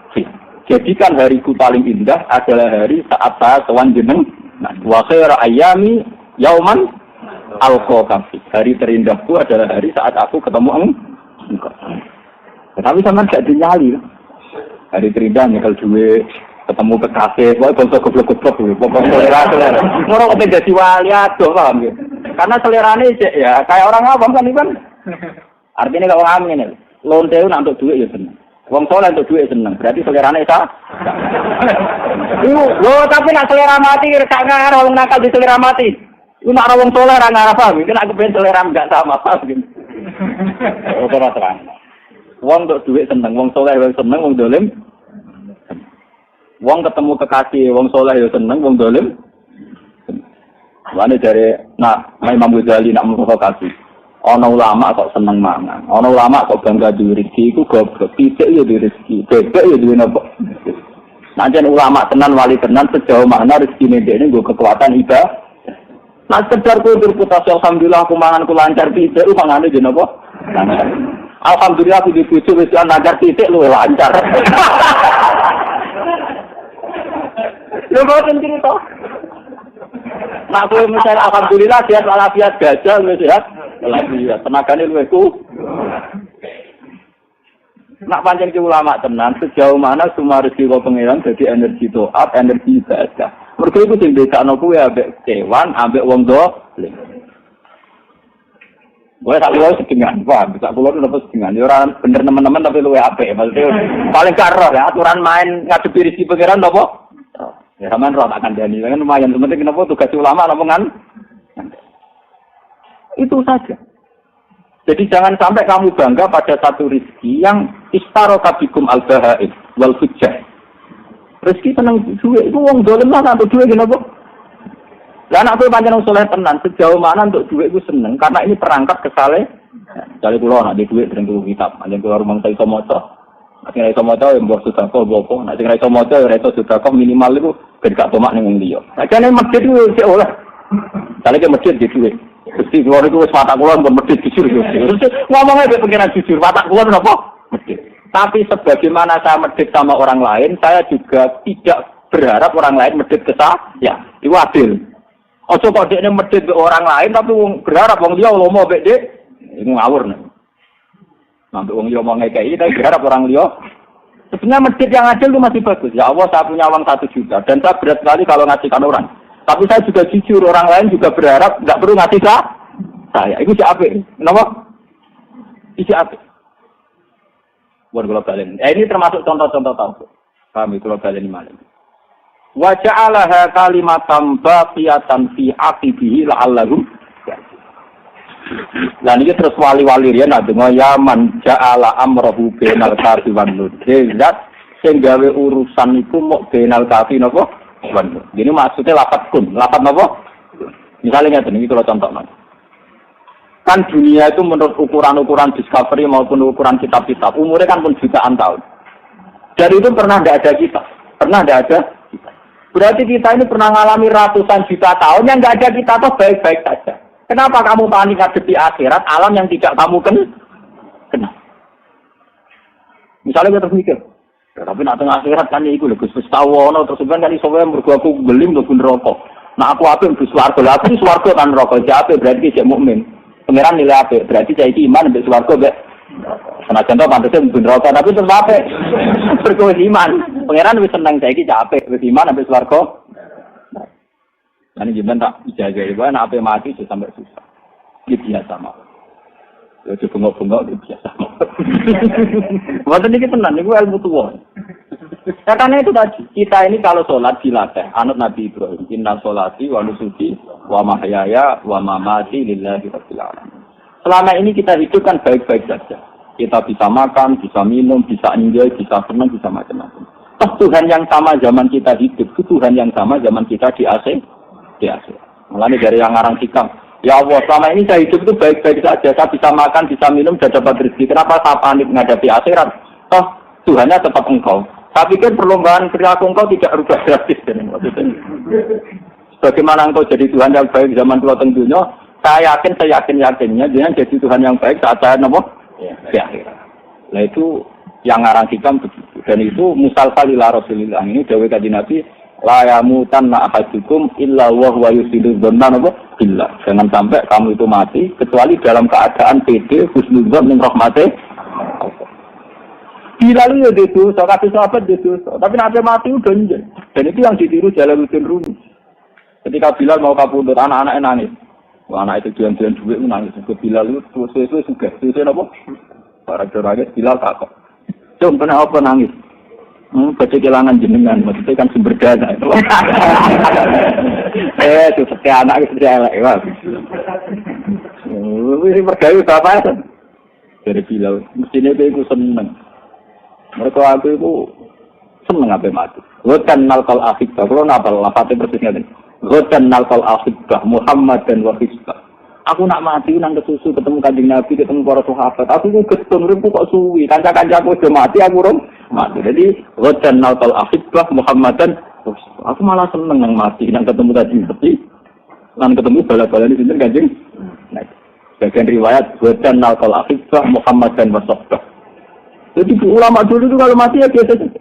Jadikan hariku paling indah adalah hari saat saya sowan jeneng. Nah, wa khairu ayyami yauman alqaka. Hari terindahku adalah hari saat aku ketemu engkau. Tapi sampean gak dinyali. Hari terindah nyekel duwe ketemu kekasih, wah bangsa goblok-goblok pokoknya selera. Moro kok dadi wali adoh paham ya. Karena selerane cek ya kayak orang awam kan iki kan. Artinya kalau awam ngene, lonte nak untuk duit ya seneng. Wong saleh untuk duit seneng, berarti selerane sah. Lho tapi nak selera mati gak ngarep wong nakal di selera mati. Iku nak wong saleh ra ngarep paham, kan aku pengen selera enggak sama paham gitu. Ora terang. Wong untuk duit seneng, wong saleh wong seneng, wong dolim. Wong ketemu kekasih, wong soleh ya seneng, wong dolim. Wane dari, Imam Ghazali nak memprovokasi. Ana ulama kok seneng mangan, ana ulama kok bangga duwe rezeki, iku goblok. Pitik ya duwe rezeki, bebek ya duwe napa. Najan ulama tenan wali tenan sejauh mana rezekine dhekne nggo kekuatan ibadah. Nah sekedar kudu reputasi alhamdulillah aku mangan ku lancar pitik, lu mangane jeneng apa? Alhamdulillah aku dipuji wis lancar pitik luwih lancar. Lho boten cerita. Nak kowe misalnya alhamdulillah sehat walafiat gajah wis sehat. Alhamdulillah tenagane luwih ku. Nak pancen ki ulama tenan sejauh mana semua rezeki kok pengiran dadi energi toat, energi ibadah. Mergo iku sing bedakno kuwi ambek kewan, ambek wong dolim. Gue tak luar sedengan, paham? Tak keluar udah sedengan. Ya orang bener teman-teman tapi luwe apik. Maksudnya paling karo ya aturan main ngadepi rezeki pengiran apa? Ya sampean roh tak kandhani, kan lumayan penting kenapa tugas ulama omongan. Itu saja. Jadi jangan sampai kamu bangga pada satu rezeki yang istaraka bikum al-bahaid wal fujjah. Rezeki seneng duit, itu wong dolim lah untuk duit kenapa? Lah anak kowe pancen wong saleh tenan, sejauh mana untuk duit iku seneng karena ini perangkat kesale. Dari kula nak di duit sering kulo kitab, pancen kula rumang iso maca. Nek ora iso maca ya mbok sedekah apa, nek ora iso maca ya ora iso sedekah minimal iku ben gak tomak ning wong liya. Sakjane masjid ku sik oleh. Kali ke masjid di duit. Gusti kula niku wis watak kula pun masjid jujur. Ngomongnya mek pengiran jujur, watak kula napa? Masjid. Tapi sebagaimana saya medhit sama orang lain, saya juga tidak berharap orang lain medhit ke saya. Itu adil. Ojo kok dekne medhit ke orang lain tapi berharap wong liya lomo mek dek. Iku ngawur nek. Sampai wong liya mau ngekei tapi berharap orang liya. Sebenarnya masjid yang adil itu masih bagus. Ya Allah, saya punya uang 1 juta dan saya berat sekali kalau ngasihkan orang. Tapi saya juga jujur, orang lain juga berharap nggak perlu ngasih saya. Itu siapa? Kenapa? Itu siapa? Buat kalau kalian. Ini termasuk contoh-contoh tahu. Kami kalau kalian mana? Wa ja'alaha kalimatan baqiyatan fi aqibihi la'allahum. Lah niki terus wali-wali riyen nak donga ya man ja'ala amrahu bainal kafi wan nur. Zat sing gawe urusan iku mok bainal kafi napa? Wan nur. Jadi maksudnya lapat kun. Lapat napa? Misalnya ngeten iki kalau contohna. Kan dunia itu menurut ukuran-ukuran discovery maupun ukuran kitab-kitab umurnya kan pun jutaan tahun. Dari itu pernah tidak ada kita. Pernah tidak ada kita. Berarti kita ini pernah mengalami ratusan juta tahun yang tidak ada kita tuh baik-baik saja. Kenapa kamu panik ngadepi akhirat alam yang tidak kamu kenal? Misalnya kita mikir, ya, tapi nak tengah akhirat kan itu lho Gus Tawono terus kan iso wae mergo aku gelim mlebu neraka. Nah aku apik mlebu swarga. Lah aku swarga kan neraka. Jape berarti cek mukmin. Pengiran nilai apik. Berarti cek iki iman mbek swarga mbek senajan to pantese mlebu neraka tapi tetep apik. Mergo iman. Pengiran wis seneng cek iki apik, wis iman mbek swarga. Ini gimana tak dijaga itu, anak apa mati itu sampai susah. Ini biasa mau. Itu bengok-bengok itu biasa mau. Waktu ini kita tenang, ini ilmu tua. Karena itu tadi, kita ini kalau sholat dilatih, anut Nabi Ibrahim, inna sholati wa nusuki wa mahyaya wa mamati lillahi rabbil alamin. Selama ini kita hidup kan baik-baik saja. Kita bisa makan, bisa minum, bisa enjoy, bisa senang, bisa macam-macam. Tuhan yang sama zaman kita hidup, Tuhan yang sama zaman kita di AC. Mulai dari yang ngarang hikam. Ya Allah, selama ini saya hidup itu baik-baik saja. Saya bisa makan, bisa minum, dan dapat rezeki. Kenapa saya panik menghadapi akhirat? Toh, Tuhannya tetap engkau. Saya pikir perlombaan perilaku engkau tidak rubah drastis. Bagaimana engkau jadi Tuhan yang baik zaman tua tentunya? Saya yakinnya jangan jadi Tuhan yang baik saat saya nemu di akhirat. Nah itu yang ngarang hikam begitu. Dan itu musalsal ila Rasulillah. Ini dawuh Kanjeng Nabi, la yamutanna ahadukum illa wa huwa yusidu dzanna billah. Jangan sampai kamu itu mati kecuali dalam keadaan pede husnudzon ning rahmate Allah. Bilal itu dosa, kata sahabat itu dosa. Tapi nanti mati udah njen. Dan itu yang ditiru Jalaluddin Rumi. Ketika Bilal mau kapundhut, anak-anaknya nangis. Anak itu jualan duit nangis. Bilal itu sesuai juga. Sesuai apa? Para juragis Bilal takut. Cung, kenapa nangis? Baca kehilangan jenengan, maksudnya kan sumber dana. Itu seperti anak itu elek. Ini bergayu apa ya? Dari Bilal, mestinya itu seneng. Mereka aku itu seneng apa mati. Ghatan nalkal afiqah. Kalau nabal, lapatnya persisnya ini. Ghatan nalkal afiqah, Muhammad dan Wahizbah. Aku nak mati, nang kesusu, ketemu Kanjeng Nabi, ketemu para sahabat. Aku getun, ribu kok suwi. Kanca-kanca aku sudah mati, aku rum mati. Jadi, Ghatan nalkal afiqah, Muhammad dan Wahizbah. Aku malah seneng nang mati, nang ketemu Kanjeng Nabi. Nang ketemu bala-bala di sini Kanjeng. Nah, bagian riwayat, Ghatan nalkal afiqah, Muhammad dan Wahizbah. Jadi ulama dulu itu kalau mati ya biasa saja.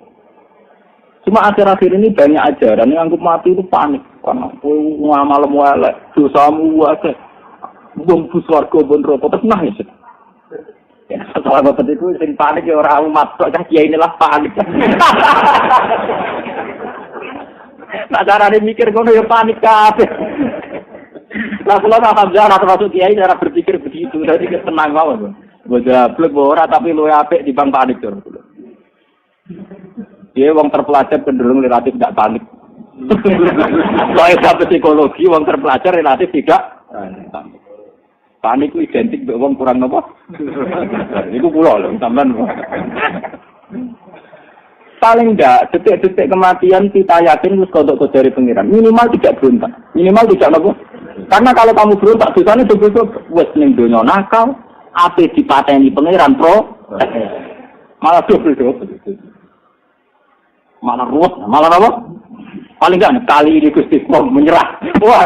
Cuma akhir-akhir ini banyak ajaran yang anggap mati itu panik. Karena ngamal mualek, dosamu wae. Bung swarga bon neraka terus nangis. Ya, salah bapak itu sing panik ya orang umat kok kiai inilah panik. Nah carane mikir ngono ya panik kabeh. Lah kula alhamdulillah termasuk kiai cara berpikir begitu. Jadi tenang mawon. Bojablek ora tapi luwe apik dibang panik tur. Dia wong terpelajar cenderung relatif tidak panik. Soal psikologi wong terpelajar relatif tidak panik. Panik itu identik dengan wong kurang apa? Itu kula lho sampean. Paling enggak detik-detik kematian kita yakin wis kodok dari pengiran. Minimal tidak berontak. Minimal tidak apa? Karena kalau kamu berontak dosane sebetulnya wis ning donya nakal. Apa dipateni pengiran pro malah double malah ruwet malah apa paling enggak kali ini Gusti mau menyerah wah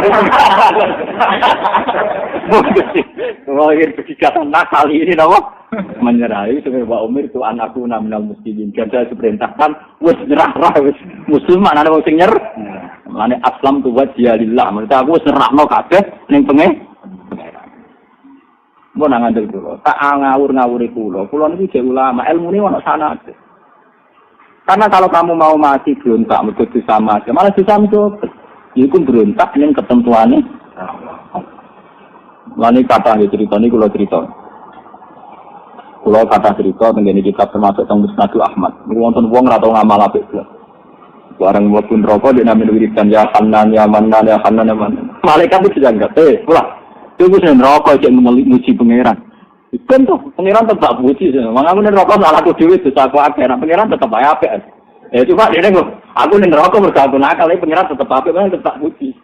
ini kegiatan kali ini apa menyerah itu sebenarnya Umar itu anakku naminal muslimin dan saya diperintahkan wis nyerah wis muslim ana wong sing nyer mane aslam tu wajhiya lillah maksud aku wis nyerahno kabeh ning pengen mau ngandel dulu, tak ngawur-ngawuri kulo ini jadi ulama, ilmu ini ada sana aja. Karena kalau kamu mau mati berontak, begitu sama aja, malah bisa mencoba. Itu berontak yang ketentuannya. Ini kata cerita ini kulo cerita. Kulo kata cerita tentang kitab termasuk tentang Musnadul Ahmad. Ini wonten wong atau ngamal apik. Barang wong rokok dia namanya wiridan ya Hanan ya Manan ya Hanan ya Manan. Malaikat itu jangan pulang. Itu saya neraka cek muji pangeran. Kan tuh pangeran tetap muji. Makanya aku neraka salah aku dewi dosa aku akeh. Nah pangeran tetap apik. Cuma dia nengok. Aku neraka bergantung nakal. Pangeran tetap apik. Pangeran tetap muji.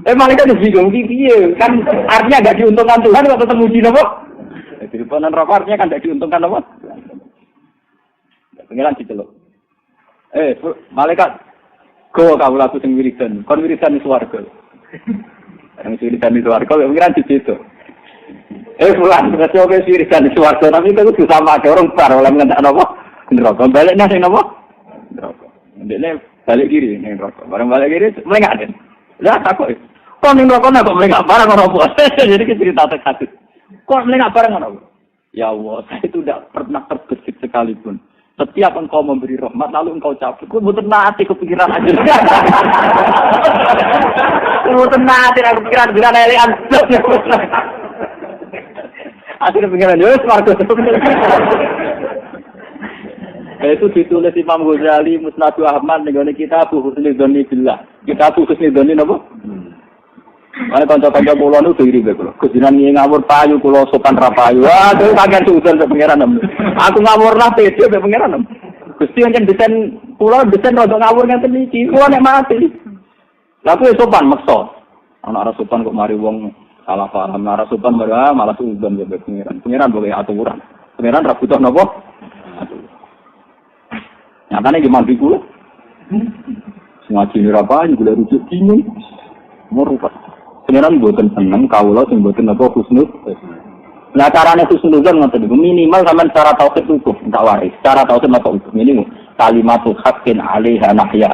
Malaikat itu bingung piye? Kan artinya enggak diuntungkan Tuhan kok tetap muji napa? Jadi neraka artinya kan enggak diuntungkan napa? Pangeran diceluk. Malaikat go kawula aku sing wiridan. Kon wiridan di swarga. Yang wiridan di swarga, pikiran di situ. Pulang, nggak wiridan di swarga, tapi itu sama ada orang bar, oleh mengendak apa? Neraka, balik nasi apa? Neraka. Ini balik kiri, nih neraka. Barang balik kiri, melengak deh. Lihat aku, kok nih neraka kok melengak barang orang apa? Jadi cerita terkadut. Kok melengak barang orang apa? Ya Allah, saya itu tidak pernah terbesit sekalipun. Setiap engkau memberi rahmat, lalu engkau cabut. Gue butuh nanti kepikiran aja. Butuh nanti kepikiran elegan. Akhirnya pikiran, ya swarga. Itu ditulis Imam Ghazali, Musnadul Ahmad, negara kita Husnul Dzanni billah. Kita Husnul Dzanni apa? Mane kanca-kanca kula nu diri kula. Gus jenengan ngawur payu kula sopan ra payu. Wah, itu kaget sudan ke pangeran. Aku ngawur lah pede ke pangeran. Gusti pancen desain kula desain rada ngawur ngenten iki. Kula nek mati. Lah kuwi sopan maksa. Ana ora sopan kok mari wong salah paham, ora sopan malah sudan ke pangeran. Pangeran boleh aturan. Pangeran ra butuh napa? Nyatane gimana di kula? Ngaji ora juga rujuk bingung. Merupakan sebenarnya buatan seneng kawula sing buatan apa husnul. Nah carane husnul kan ngoten niku minimal sampean secara tauhid cukup tak waris. Secara tauhid apa cukup minimal kalimatul haqqin 'alaiha nahya.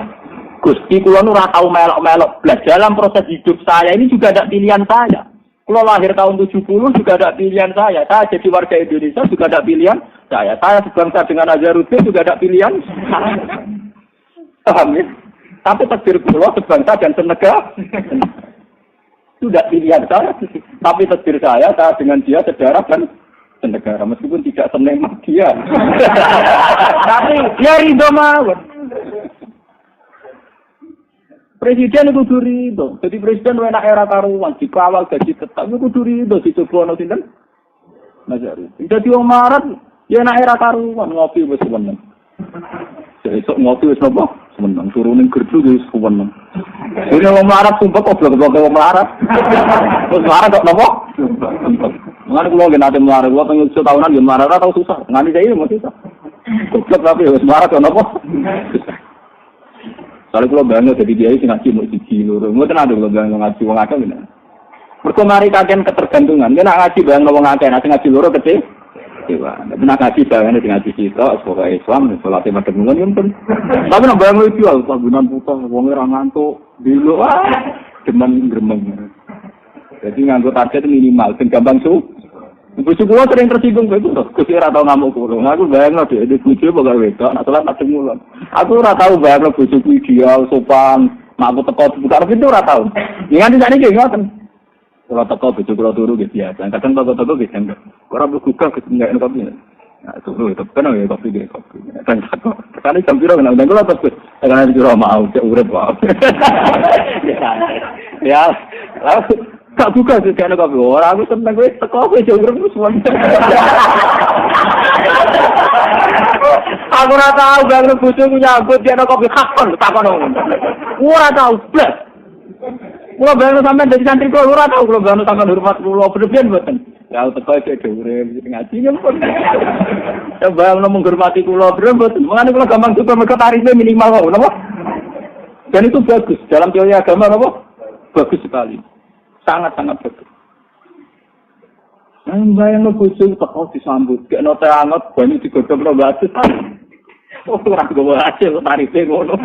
Gusti kula nu ora tau melok-melok blas dalam proses hidup saya ini juga ada pilihan saya. Kula lahir tahun 70 juga ada pilihan saya. Saya jadi warga Indonesia juga ada pilihan saya. Saya sebangsa dengan Azharuddin juga ada pilihan saya. Paham ya? Tapi takdir kula sebangsa dan senegara. Sudah pilihan saya. Tapi takdir saya dengan dia sedarah dan senegara. Meskipun tidak senemah dia. Tapi ya ridho mawon. Presiden itu kudu ridho. Jadi presiden enak era karuan. Dikawal gaji tetap itu kudu ridho. Dicoba ono sinten? Nazarudin. Jadi wong marat ya enak era karuan. Ngopi wis seneng. Esok ngopi wis napa? Seneng turunin gerdu wis seneng. Dene wong melarat sumpah kok blok-blok wong melarat. Terus melarat kok napa? Mangane kula nggih nate melarat, kula pengen setahunan nggih melarat tau susah. Nganti saiki mesti susah. Kok tapi wis melarat kok napa? Soale kula banget dadi kiai sing ngaji mung siji loro. Mboten ada kula banget ngaji wong akeh ngene. Mergo mari kakean ketergantungan. Nek ngaji bareng wong akeh, nek ngaji loro kecil. Dewa, nek ngaji bareng dengan ngaji kita, sebagai Islam, salat madhep ngono yen pun. Tapi nek bareng iki lho, panggonan putar, wong ora ngantuk, dilo demen gremeng. Jadi nganggo target minimal, sing gampang su. Bojo kula sering tersinggung kowe lho, Gusti ora tau ngamuk kula. Aku bayangno dhek iki bojo kok wedok, nek salat madhep ngono. Aku ora tau bayangno bojoku ideal, sopan, nek aku teko buka pintu ora tau. Ya nganti sakniki ngoten. Kalau toko baju kalau turu gitu biasa. Kadang toko gitu enggak. Orang bergugah gitu enggak enak kopi. Nah turu itu kan ya kopi deh kopi. Dan toko. Sekali jam biru kena. Dan kalau toko. Karena biru mau cek urut mau. Ya. Lalu tak buka sih kan kopi. Orang aku seneng gue toko gue jauh urut semua. Aku rata tahu bang bucu punya aku dia kopi kapan tak kono. Ora tahu blas. Kulo bayangno sampean dadi santri kulo ora tau kulo bayangno sampean hormat kulo berlebihan mboten. Ya teko iki dhewe ngaji nyempun. Ya bayangno menghormati kulo berlebihan mboten. Mangane kulo gampang juga mergo tarife minimal kok, napa? Dan itu bagus dalam teori agama napa? Bagus sekali. Sangat-sangat bagus. Nang bayangno bojo teko disambut, gek note anget banyu digodhog lo bagus. Oh ora gowo hasil tarife ngono.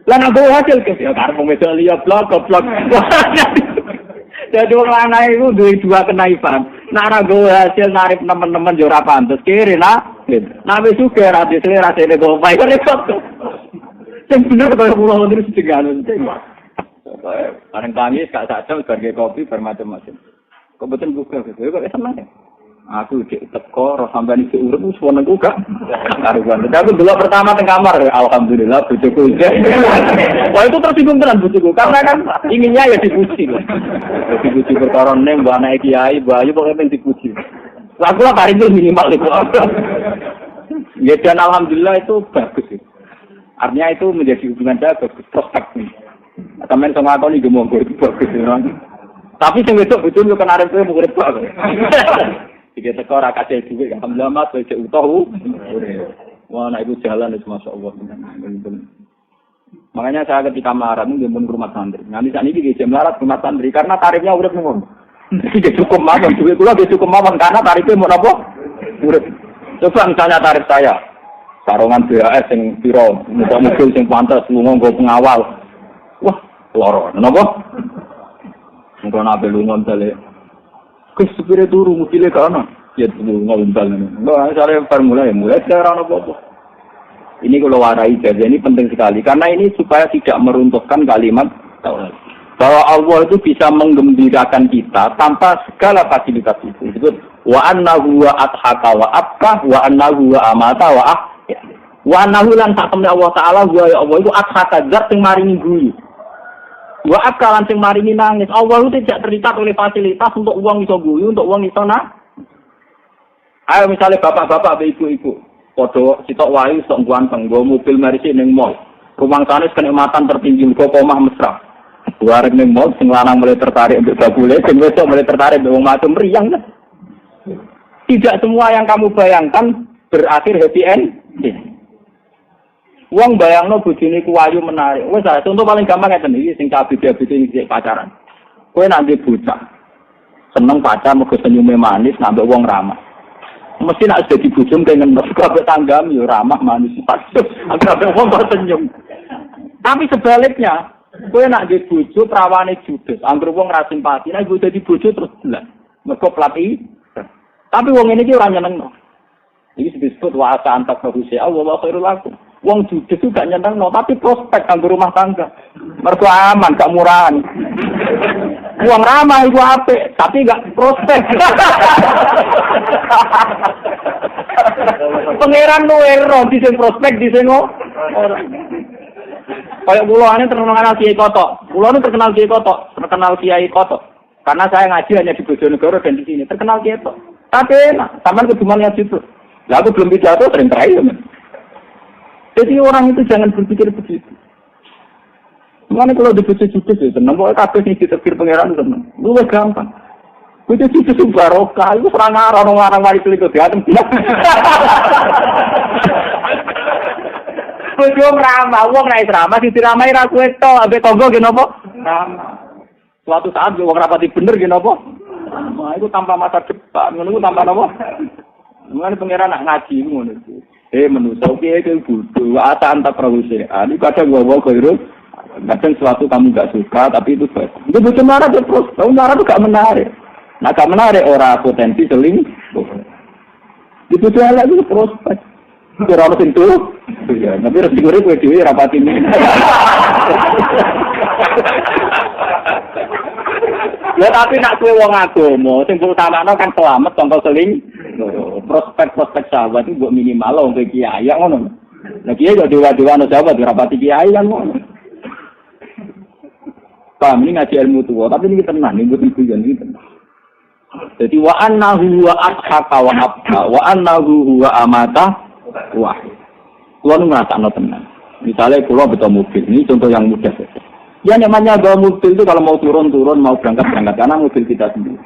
Lah nek hasil ke ya karo medal liya blok. Jadi wong lanang iku duwe dua kenaifan. Nek ora go hasil narip teman-teman yo ora pantes kiri nak. Nek wis suge ra diselera dene go bae repot. Sing bener kaya kula terus diganu. Bareng tangis gak sadar sebagai kopi bermacam-macam. Kebetulan buka gitu. Kok seneng. Aku cek teko roh sampean iki urip wis wonenku gak karuan. Tapi dulu pertama teng kamar alhamdulillah bojoku. Wah itu tersinggung tenan bojoku karena kan inginnya ya dipuji. Dipuji perkara ning mbok anake kiai, Bayu pokoke pengen dipuji. Lah kula kari itu minimal itu. Ya dan alhamdulillah itu bagus. Artinya itu menjadi hubungan saya bagus prospek. Sampeyan sama aku iki monggo itu bagus. Tapi sing wedok bojoku kan arep kowe murid kok. Jika teko ora kasih duit, alhamdulillah mas, saya utuh. Wah, nak itu jalan itu masya Allah. Makanya saya ketika melarat itu pun rumah santri. Nanti saat ini dia melarat rumah santri karena tarifnya udah ngomong. Jadi cukup mawon, duit pula dia cukup mawon karena tarifnya mau apa? Udah. Coba misalnya tarif saya, sarongan BAS yang piro, mobil yang pantas, lunga nggo pengawal. Wah, loro, napa? Mungkin nabe lunga tele. Kus supire turu mutile kana. Ya turu ngombal ngene. Lah sare mulai cara apa-apa. Ini kalau warai saja ini penting sekali karena ini supaya tidak meruntuhkan kalimat tauhid. Bahwa Allah itu bisa menggembirakan kita tanpa segala fasilitas itu. Disebut wa annahu wa adhaka wa abka wa annahu wa amata wa ahya. Wa annahu lan satamne Allah taala wa ya Allah itu adhaka zat sing maringi guyu. Wa akalan sing maringi nangis. Allah itu tidak terikat oleh fasilitas untuk uang iso guyu, untuk uang iso Ayo misalnya bapak-bapak, ibu-ibu, podo sitok wayu, sitok ganteng, go mobil merisi ning mall. Rumah sanes kenikmatan tertinggi, go omah mesra. Warung ning mall, sing lanang mulai tertarik untuk babule, sing wedok mulai tertarik untuk wong macem meriang kan. Tidak semua yang kamu bayangkan berakhir happy end. Wong bayangno bojone ku ayu menarik. Wis contoh paling gampang ngeten iki sing cabit-cabit iki pacaran. Kowe nek ndek bocah seneng pacar mergo senyume manis nambah wong ramah. Mesti nek dadi bojomu pengen kabeh tanggam yo ramah manis pasut. Kabeh wong kok senyum. Tapi sebaliknya, kowe nek ndek bojo prawane judes, anggere wong ra simpati, nek bojo dadi bojo terus jelas. Mergo plati. Tapi wong ini ki ora nyenengno. Iki disebut wa antak bahuse Allah khairul lakum. Wong judes itu gak nyenengno, tapi prospek kanggo rumah tangga. Mergo aman, gak murahan. Wong ramah iku apik, tapi gak prospek. Pangeran luwero di sing prospek di sing ora. Kayak kula ane terkenal Kiai Kotok. Kula nu terkenal Kiai Kotok, terkenal Kiai Kotok. Karena saya ngaji hanya di Bojonegoro dan di sini, terkenal Kiai Kotok. Tapi enak, sampean keduman ngaji itu. Lah aku belum pidato sering terakhir. Jadi orang itu jangan berpikir begitu. Mana kalau dibujuk judes ya tenang, pokoknya kabeh sing ditekir pangeran tenang. Lu gampang. Bujuk judes itu barokah, itu serang orang-orang mari selingkuh di atem. Bujuk ramah, wong ra ramah sing diramahi ra kowe tok, ambek tangga ki napa? Ramah. Suatu saat wong rapati bener ki napa? Ramah itu tanpa masa depan, ngono tanpa napa? Mulane pangeran nak ngaji ngono iki. Manusia piye ke bodoh, asa antar prawisir. Ini kadang gua keliru. Kadang suatu kamu gak suka, tapi itu baik. Itu butuh marah terus. Kamu marah itu gak menarik. Nah, gak menarik orang potensi seling. Itu soal lagi prospek. Orang itu, ya. Tapi resikonya gue dewi rapat ini. Ya tapi nak kue wong agama, sing utamane kan selamat tongkol seling. Prospek sahabat itu buat minimal untuk kiai ngono. Lah kiai kok dewa-dewa ana sahabat rapati kiai kan ngono. Paham ini ngaji ilmu tua, tapi ini tenang, ini bukan tujuan ini tenang. Jadi wa annahu wa adhaka wa abka wa annahu wa amata wa. Kulo nu ngrasakno tenang. Misalnya kulo betul mobil, ini contoh yang mudah saja. Ya namanya bawa mobil itu kalau mau turun mau berangkat karena mobil kita sendiri.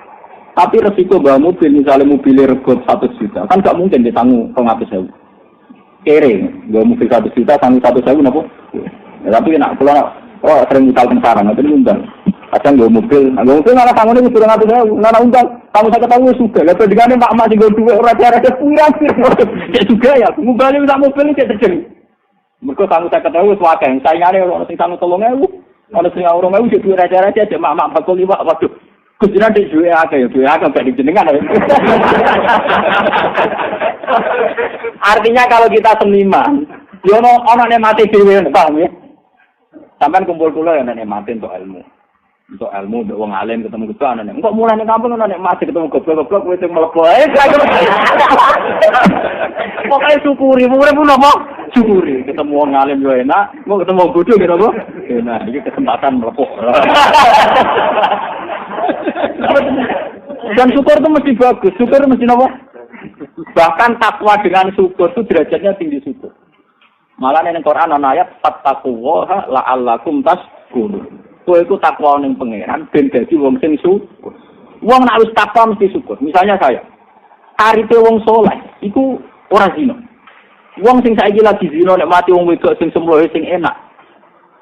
Tapi resiko bawa mobil, misalnya mobilnya regot 1 juta, kan gak mungkin ditanggung 100.000. Kere, bawa mobil 1 juta, tanggung 100.000 apa? Ya, tapi nak kalau sering utal tentara, nanti undang. Kadang bawa mobil malah tanggungnya itu 200.000, nana undang, kamu saya ketahui suka. Lalu dengan mak juga dua raja kurang, ya juga ya. Mobilnya bisa mobil ini kayak terjadi. Mereka kamu saya ketahui suaka, saingannya orang sing tanggung 3.000, orang sing 2.000 jadi dua raja aja mak bakul 5, waduh. Kujiran di duwe akeh gak dijenengan. Artinya kalau kita seniman, yo ono mati dhewe, paham ya? Sampeyan kumpul kula ya nek mati untuk ilmu. Untuk ilmu mbek wong alim ketemu Gus ana nek. Kok mulane kampung ana nek mati ketemu goblok-goblok kowe sing mlebu ae. Pokoke syukuri, urip napa? Syukuri. Ketemu wong alim yo enak, mau ketemu wong bodho gitu apa? Enak, iki kesempatan mlebu. Dan syukur itu mesti bagus, syukur mesti apa? Bahkan takwa dengan syukur itu derajatnya tinggi syukur. Malah ning Quran ana ayat fattaqullaha la'allakum tashkurun. Kowe iku takwa ning pangeran ben dadi wong sing syukur. Wong nek wis takwa mesti syukur. Misalnya saya, arife wong saleh iku ora zina. Wong sing saiki lagi zina nek mati wong wedok sing semlohe sing enak.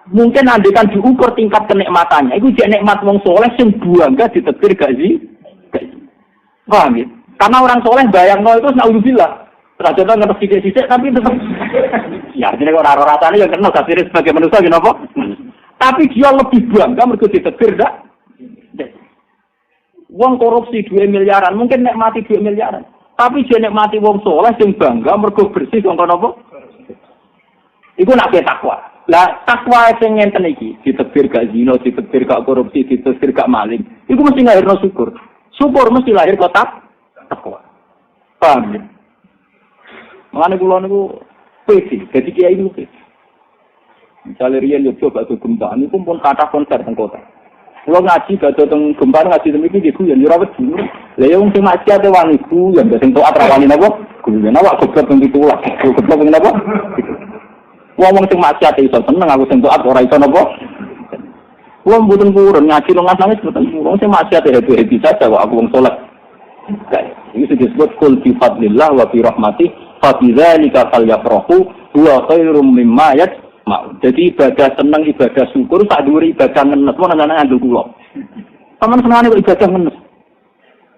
Mungkin andekan diukur tingkat kenikmatannya, itu jek nikmat wong soleh sing bangga ditetir gak sih? Paham ya? Karena orang soleh bayangno itu naudzubillah. Ternyata ngerti sithik-sithik tapi tetap ya artinya kok ora rasane yang kenal gak siris sebagai manusia gitu apa? Tapi dia lebih bangga mergo ditetir gak? Wong korupsi 2 miliaran, mungkin nikmati 2 miliaran. Tapi dia nikmati wong soleh sing bangga mergo bersih kok apa? Iku nak takwa. Lah takwa sing ngenten iki, ditebir gak zina, ditebir gak korupsi, ditebir gak maling. Iku mesti lahirno syukur. Syukur mesti lahir kok takwa. Paham ya? Mane kula niku pede, dadi kiai niku pede. Misalnya Rian Yogyo batu gempa, ini pun kata konser teng kota. Kalau ngaji batu teng gempa ngaji teng iki guyon yo ora wedi. Lah yo sing maksiat e wani guyon, sing taat ra wani napa? Guyon awak goblok teng ditulah. Goblok teng napa? Wong sing maksiat iso seneng aku sing taat ora iso napa? Wong mboten purun ngaji nang nangis mboten purun sing maksiat happy saja kok aku wong saleh. Ini disebut kul bi fadlillah wa bi rahmatih fa bidzalika falyafrahu huwa khairum mimma yajma'un. Jadi ibadah seneng ibadah syukur sak dhuwur ibadah ngenes mon ana ngandel kula. Saman senengane kok ibadah ngenes.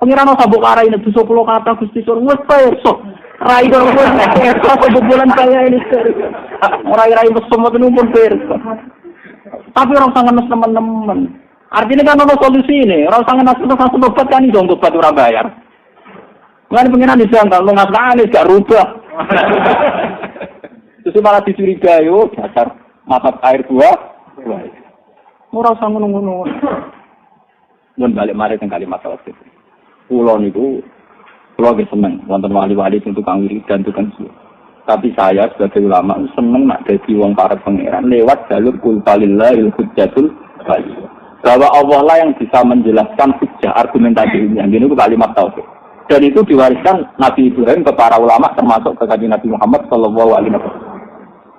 Pengiran sabuk arai nek dosa kula kata Gusti Sur wis perso. Rai kok perso kebobolan saya ini. Rai mesem ngoten pun perso. Tapi orang sangat ngenes teman-teman. Artinya kan ada solusi ini. Orang sangat langsung obat kan itu untuk obat ora bayar. Kan pengiran disangkal lu ngasih gak rubah. Terus malah dicurigai yo dasar mata air gua. Ora usah ngono-ngono. Mun balik mari teng kalimat tawassul. Pulau niku pulau ge seneng wonten wali-wali sing tukang wiridan tukang suwi. Tapi saya sebagai ulama seneng nak dadi wong para pangeran lewat jalur qul falillahil hujjatul baligh. Bahwa Allah lah yang bisa menjelaskan hujjah argumentasi ini. Yang ini itu kalimat tauhid. Dan itu diwariskan Nabi Ibrahim ke para ulama termasuk ke Kanjeng Nabi Muhammad sallallahu alaihi wasallam.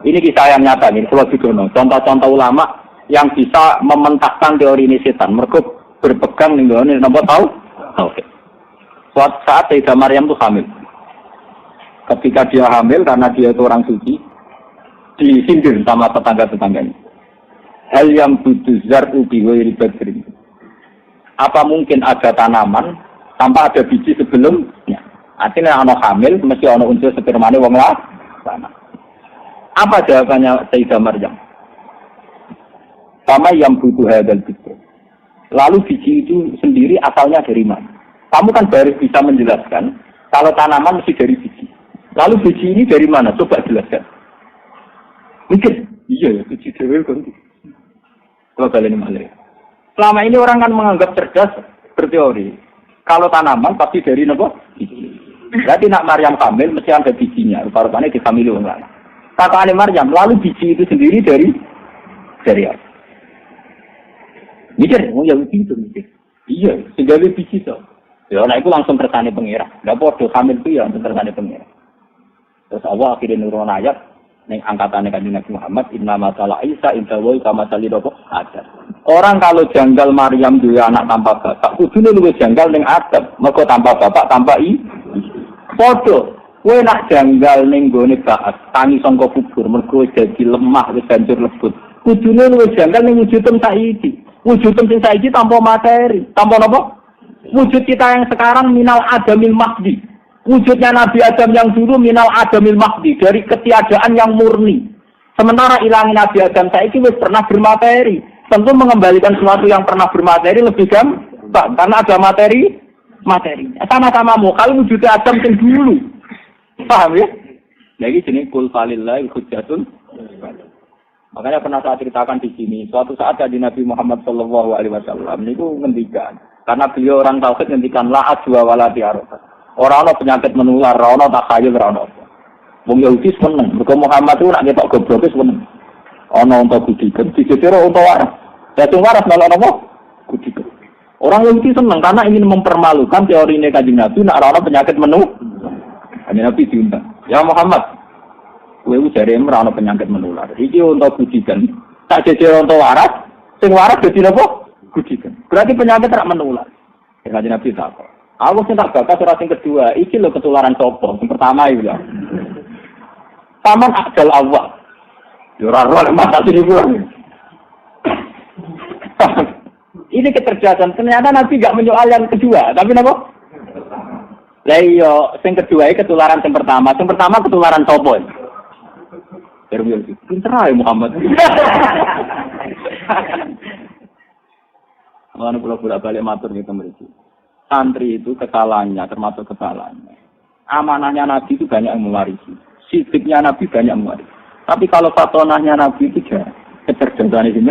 Ini kisah yang nyata nih, Pulau Sidono. Contoh-contoh ulama yang bisa mementahkan teori ini setan. Mereka berpegang nih, nampak tahu? Oke. Suatu saat Sayyidah Maryam itu hamil. Ketika dia hamil karena dia itu orang suci, disindir sama tetangga-tetangganya. Hal yang butuh zar'u biwiri badrin. Apa mungkin ada tanaman tanpa ada biji sebelumnya? Artinya ada hamil, mesti ada unsur spermane wong lanang. Apa jawabannya Sayyidah Maryam? Sama yang butuh hadal biji. Lalu biji itu sendiri asalnya dari mana? Kamu kan baru bisa menjelaskan kalau tanaman mesti dari biji. Lalu biji ini dari mana? Coba jelaskan. Mungkin iya ya biji dewe kan. Selama ini orang kan menganggap cerdas berteori. Kalau tanaman pasti dari apa? Biji. Berarti nak Maryam hamil mesti ada bijinya. Rupa-rupanya dihamili orang lain. Kata Maryam, lalu biji itu sendiri dari apa? Mikir, oh ya begitu mikir. Iya, segala biji so. Ya, nah itu langsung tertani pengira. Gak bodoh hamil itu ya langsung tertani pengira. Terus Allah akhirnya nurun ayat. Neng angkatannya Kanjeng Nabi Muhammad inna masalah Isa inda wa kama salidopo ada. Orang kalau janggal Maryam juga anak tanpa bapak, kudune luwih janggal ning Adam. Mergo tanpa bapak tanpa Padha, kowe nak janggal ning gone baat, tangi sangka kubur mergo dadi lemah wis hancur lebut. Kudune luwih janggal ning wujudem saiki. Wujudem sing saiki tanpa materi, tanpa napa? Wujud kita yang sekarang minal adamil mahdi. Wujudnya Nabi Adam yang dulu minal adamil mahdi, dari ketiadaan yang murni. Sementara ilangin Nabi Adam saiki wis pernah bermateri. Tentu mengembalikan sesuatu yang pernah bermateri lebih gampang karena ada materi. Sama-sama mukal wujudnya Adam yang dulu. Paham ya? Lagi jenis kul falillahil hujjatun. Makanya pernah saya ceritakan di sini. Suatu saat di Nabi Muhammad sallallahu alaihi wasallam itu ngendikan, karena beliau orang tauhid ngendikan la ajwa wala tiarata. Orang ada penyakit menular, orang ada takhayul, orang ada. Wong Yahudi seneng, mereka Muhammad itu nak ketok goblok seneng. Ana untuk kudikan, dikira untuk waras. Dadi waras malah apa? Kudikan. Orang Yahudi seneng karena ingin mempermalukan teori ini Kanjeng Nabi nak ana penyakit menular. Kanjeng Nabi diundang. Ya Muhammad, kowe jare ora ana penyakit menular. Iki untuk kudikan. Tak jejer untuk waras, sing waras dadi napa? Kudikan. Berarti penyakit rak menular. Kanjeng Nabi takok. Aku sing tak bakas ora sing kedua, iki lho ketularan sapa? Sing pertama iki lho. Taman akal Allah. Yo ora roh mata sini pula. Ini kecerdasan. Ternyata Nabi enggak menyoal yang kedua, tapi napa? Lah iya, sing kedua iki ketularan sing pertama. Sing pertama ketularan sapa? Terus pinter ae Muhammad. Mana pula balik matur gitu mriki. Santri itu kesalahannya, termasuk kesalahannya. Amanahnya Nabi itu banyak yang mewarisi. Sidiknya Nabi banyak yang mewarisi. Tapi kalau fatonahnya Nabi itu ya kecerdasan itu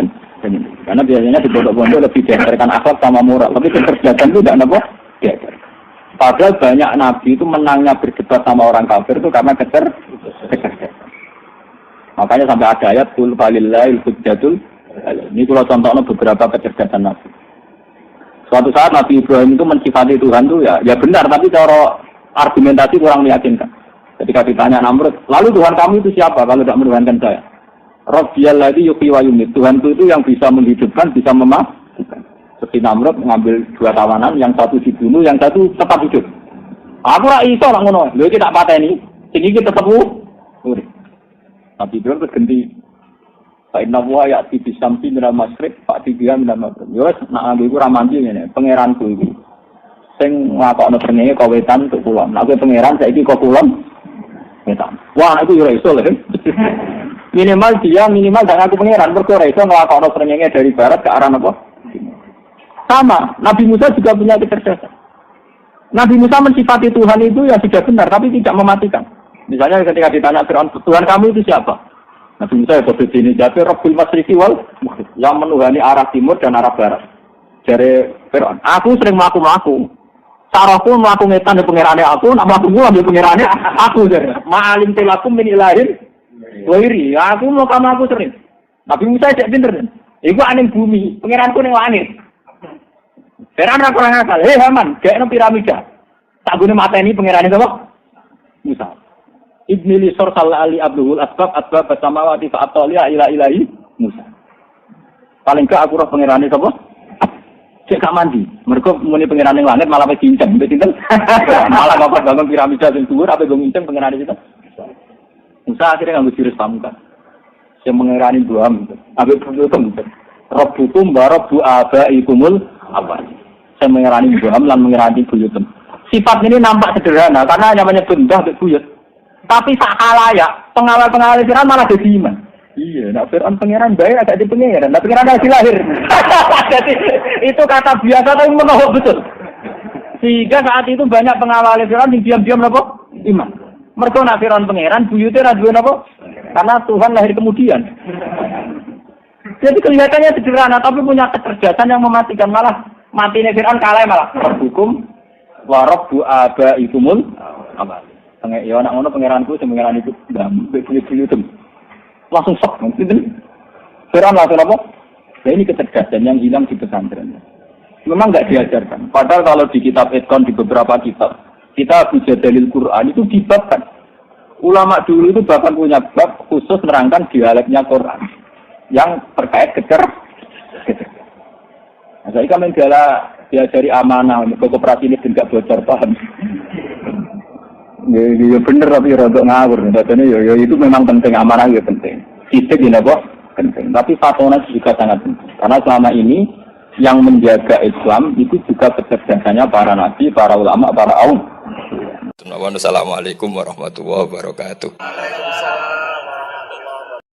karena biasanya di pondok-pondok lebih diajarkan akhlak sama moral. Tapi kecerdasan itu tidak apa? Diajarkan. Padahal banyak Nabi itu menangnya berdebat sama orang kafir itu karena kecerdasan. Makanya sampai ada ayat kul falillahil hujjatul. Ini kalau contohnya beberapa kecerdasan Nabi. Suatu saat Nabi Ibrahim itu mensifati Tuhan itu ya benar, tapi cara argumentasi kurang meyakinkan. Ketika ditanya Namrud, lalu Tuhan kamu itu siapa kalau tidak menuhankan saya? Rabbiyalladzi yuhyi wa yumiit. Tuhanku itu yang bisa menghidupkan, bisa mematikan. Seperti Namrud mengambil dua tawanan, yang satu dibunuh, yang satu tetap hidup. Aku ora iso lah ngono. Lho iki tak pateni. Sing iki tetep urip. Tapi Ibrahim berganti. Fa inna wa ya'ti bisamsi minal masyriq fa tibiya minal maghrib. Yo nak aku iku ra mandi ngene, pangeranku iki. Sing nglakokno srengenge kok wetan untuk kulon. Nek pangeran saiki kok kulon wetan. Wah, itu yo ora iso lho. Minimal dan aku pangeran mergo ora iso nglakokno srengenge dari barat ke arah apa? Sama, Nabi Musa juga punya kecerdasan. Nabi Musa mensifati Tuhan itu ya sudah benar, tapi tidak mematikan. Misalnya ketika ditanya Fir'aun, Tuhan kamu itu siapa? Nabi Musa ya berbeda ini, jadi Rabbul Masyriqi wal Maghrib, yang menuhani arah timur dan arah barat. Dari Fir'aun, aku sering melaku-melaku. Sarahku melaku ngetan di pengirannya aku, nak melaku mula di pengirannya aku. Ma'alim tilakum min ilahin wairi, aku melakukan aku sering. Nabi Musa tidak pinter. Iku aning bumi, pengiranku ning langit. Fir'aun ora kurang akal. Hei Haman, gaekno piramida. Tak gune mateni pangerane sapa? Musa. Ibni li sursal ali abdul asbab samawati fa ataliya ila ilahi Musa. Paling gak aku roh pangerane sapa? Cek gak mandi. Mergo muni pangerane langit malah wis cincang, mbek sinten? Malah kok bangun piramida sing dhuwur ape go nginceng pangerane sinten? Musa akhirnya nganggo jurus pamungkas. Sing pangerane doam. Ape pututum. Rabbukum wa rabbu abaikumul awal. Saya mengerani Ibrahim dan mengerani buyutum. Sifat ini nampak sederhana karena hanya menyebut untuk buyut. Tapi sakalaya pengawal-pengawal Fir'aun malah jadi iman. Iya, nak Fir'aun pangeran baik agak di pangeran, tapi pangeran hasil lahir. Jadi itu kata biasa tapi menohok betul. Sehingga saat itu banyak pengawal Fir'aun yang diam-diam apa? Iman. Mergo nak Fir'aun pangeran buyute ra duwe napa? Karena Tuhan lahir kemudian. Jadi kelihatannya sederhana tapi punya kecerdasan yang mematikan, malah matine Fir'aun kalah malah hukum wa rabbu abaikumul awal. Ya anak ngono pangeranku sing pangeran itu mbek buyut-buyutem. Langsung sok mungkin. Fir'aun langsung apa? Ya ini kecerdasan yang hilang di pesantren. Memang enggak diajarkan. Padahal kalau di kitab Edkon di beberapa kitab, kita baca dalil Quran itu dibabkan. Ulama dulu itu bahkan punya bab khusus menerangkan dialeknya Quran yang terkait kecerdasan. Nah, saya kan diajari amanah, kooperasi ini tidak bocor, paham? Ya bener tapi rada ngawur. Katanya ya itu memang penting, amanah ya penting. Sidik ini kok penting. Tapi fatwa juga sangat penting. Karena selama ini yang menjaga Islam itu juga kecerdasannya para nabi, para ulama, para aum. Assalamualaikum warahmatullahi wabarakatuh.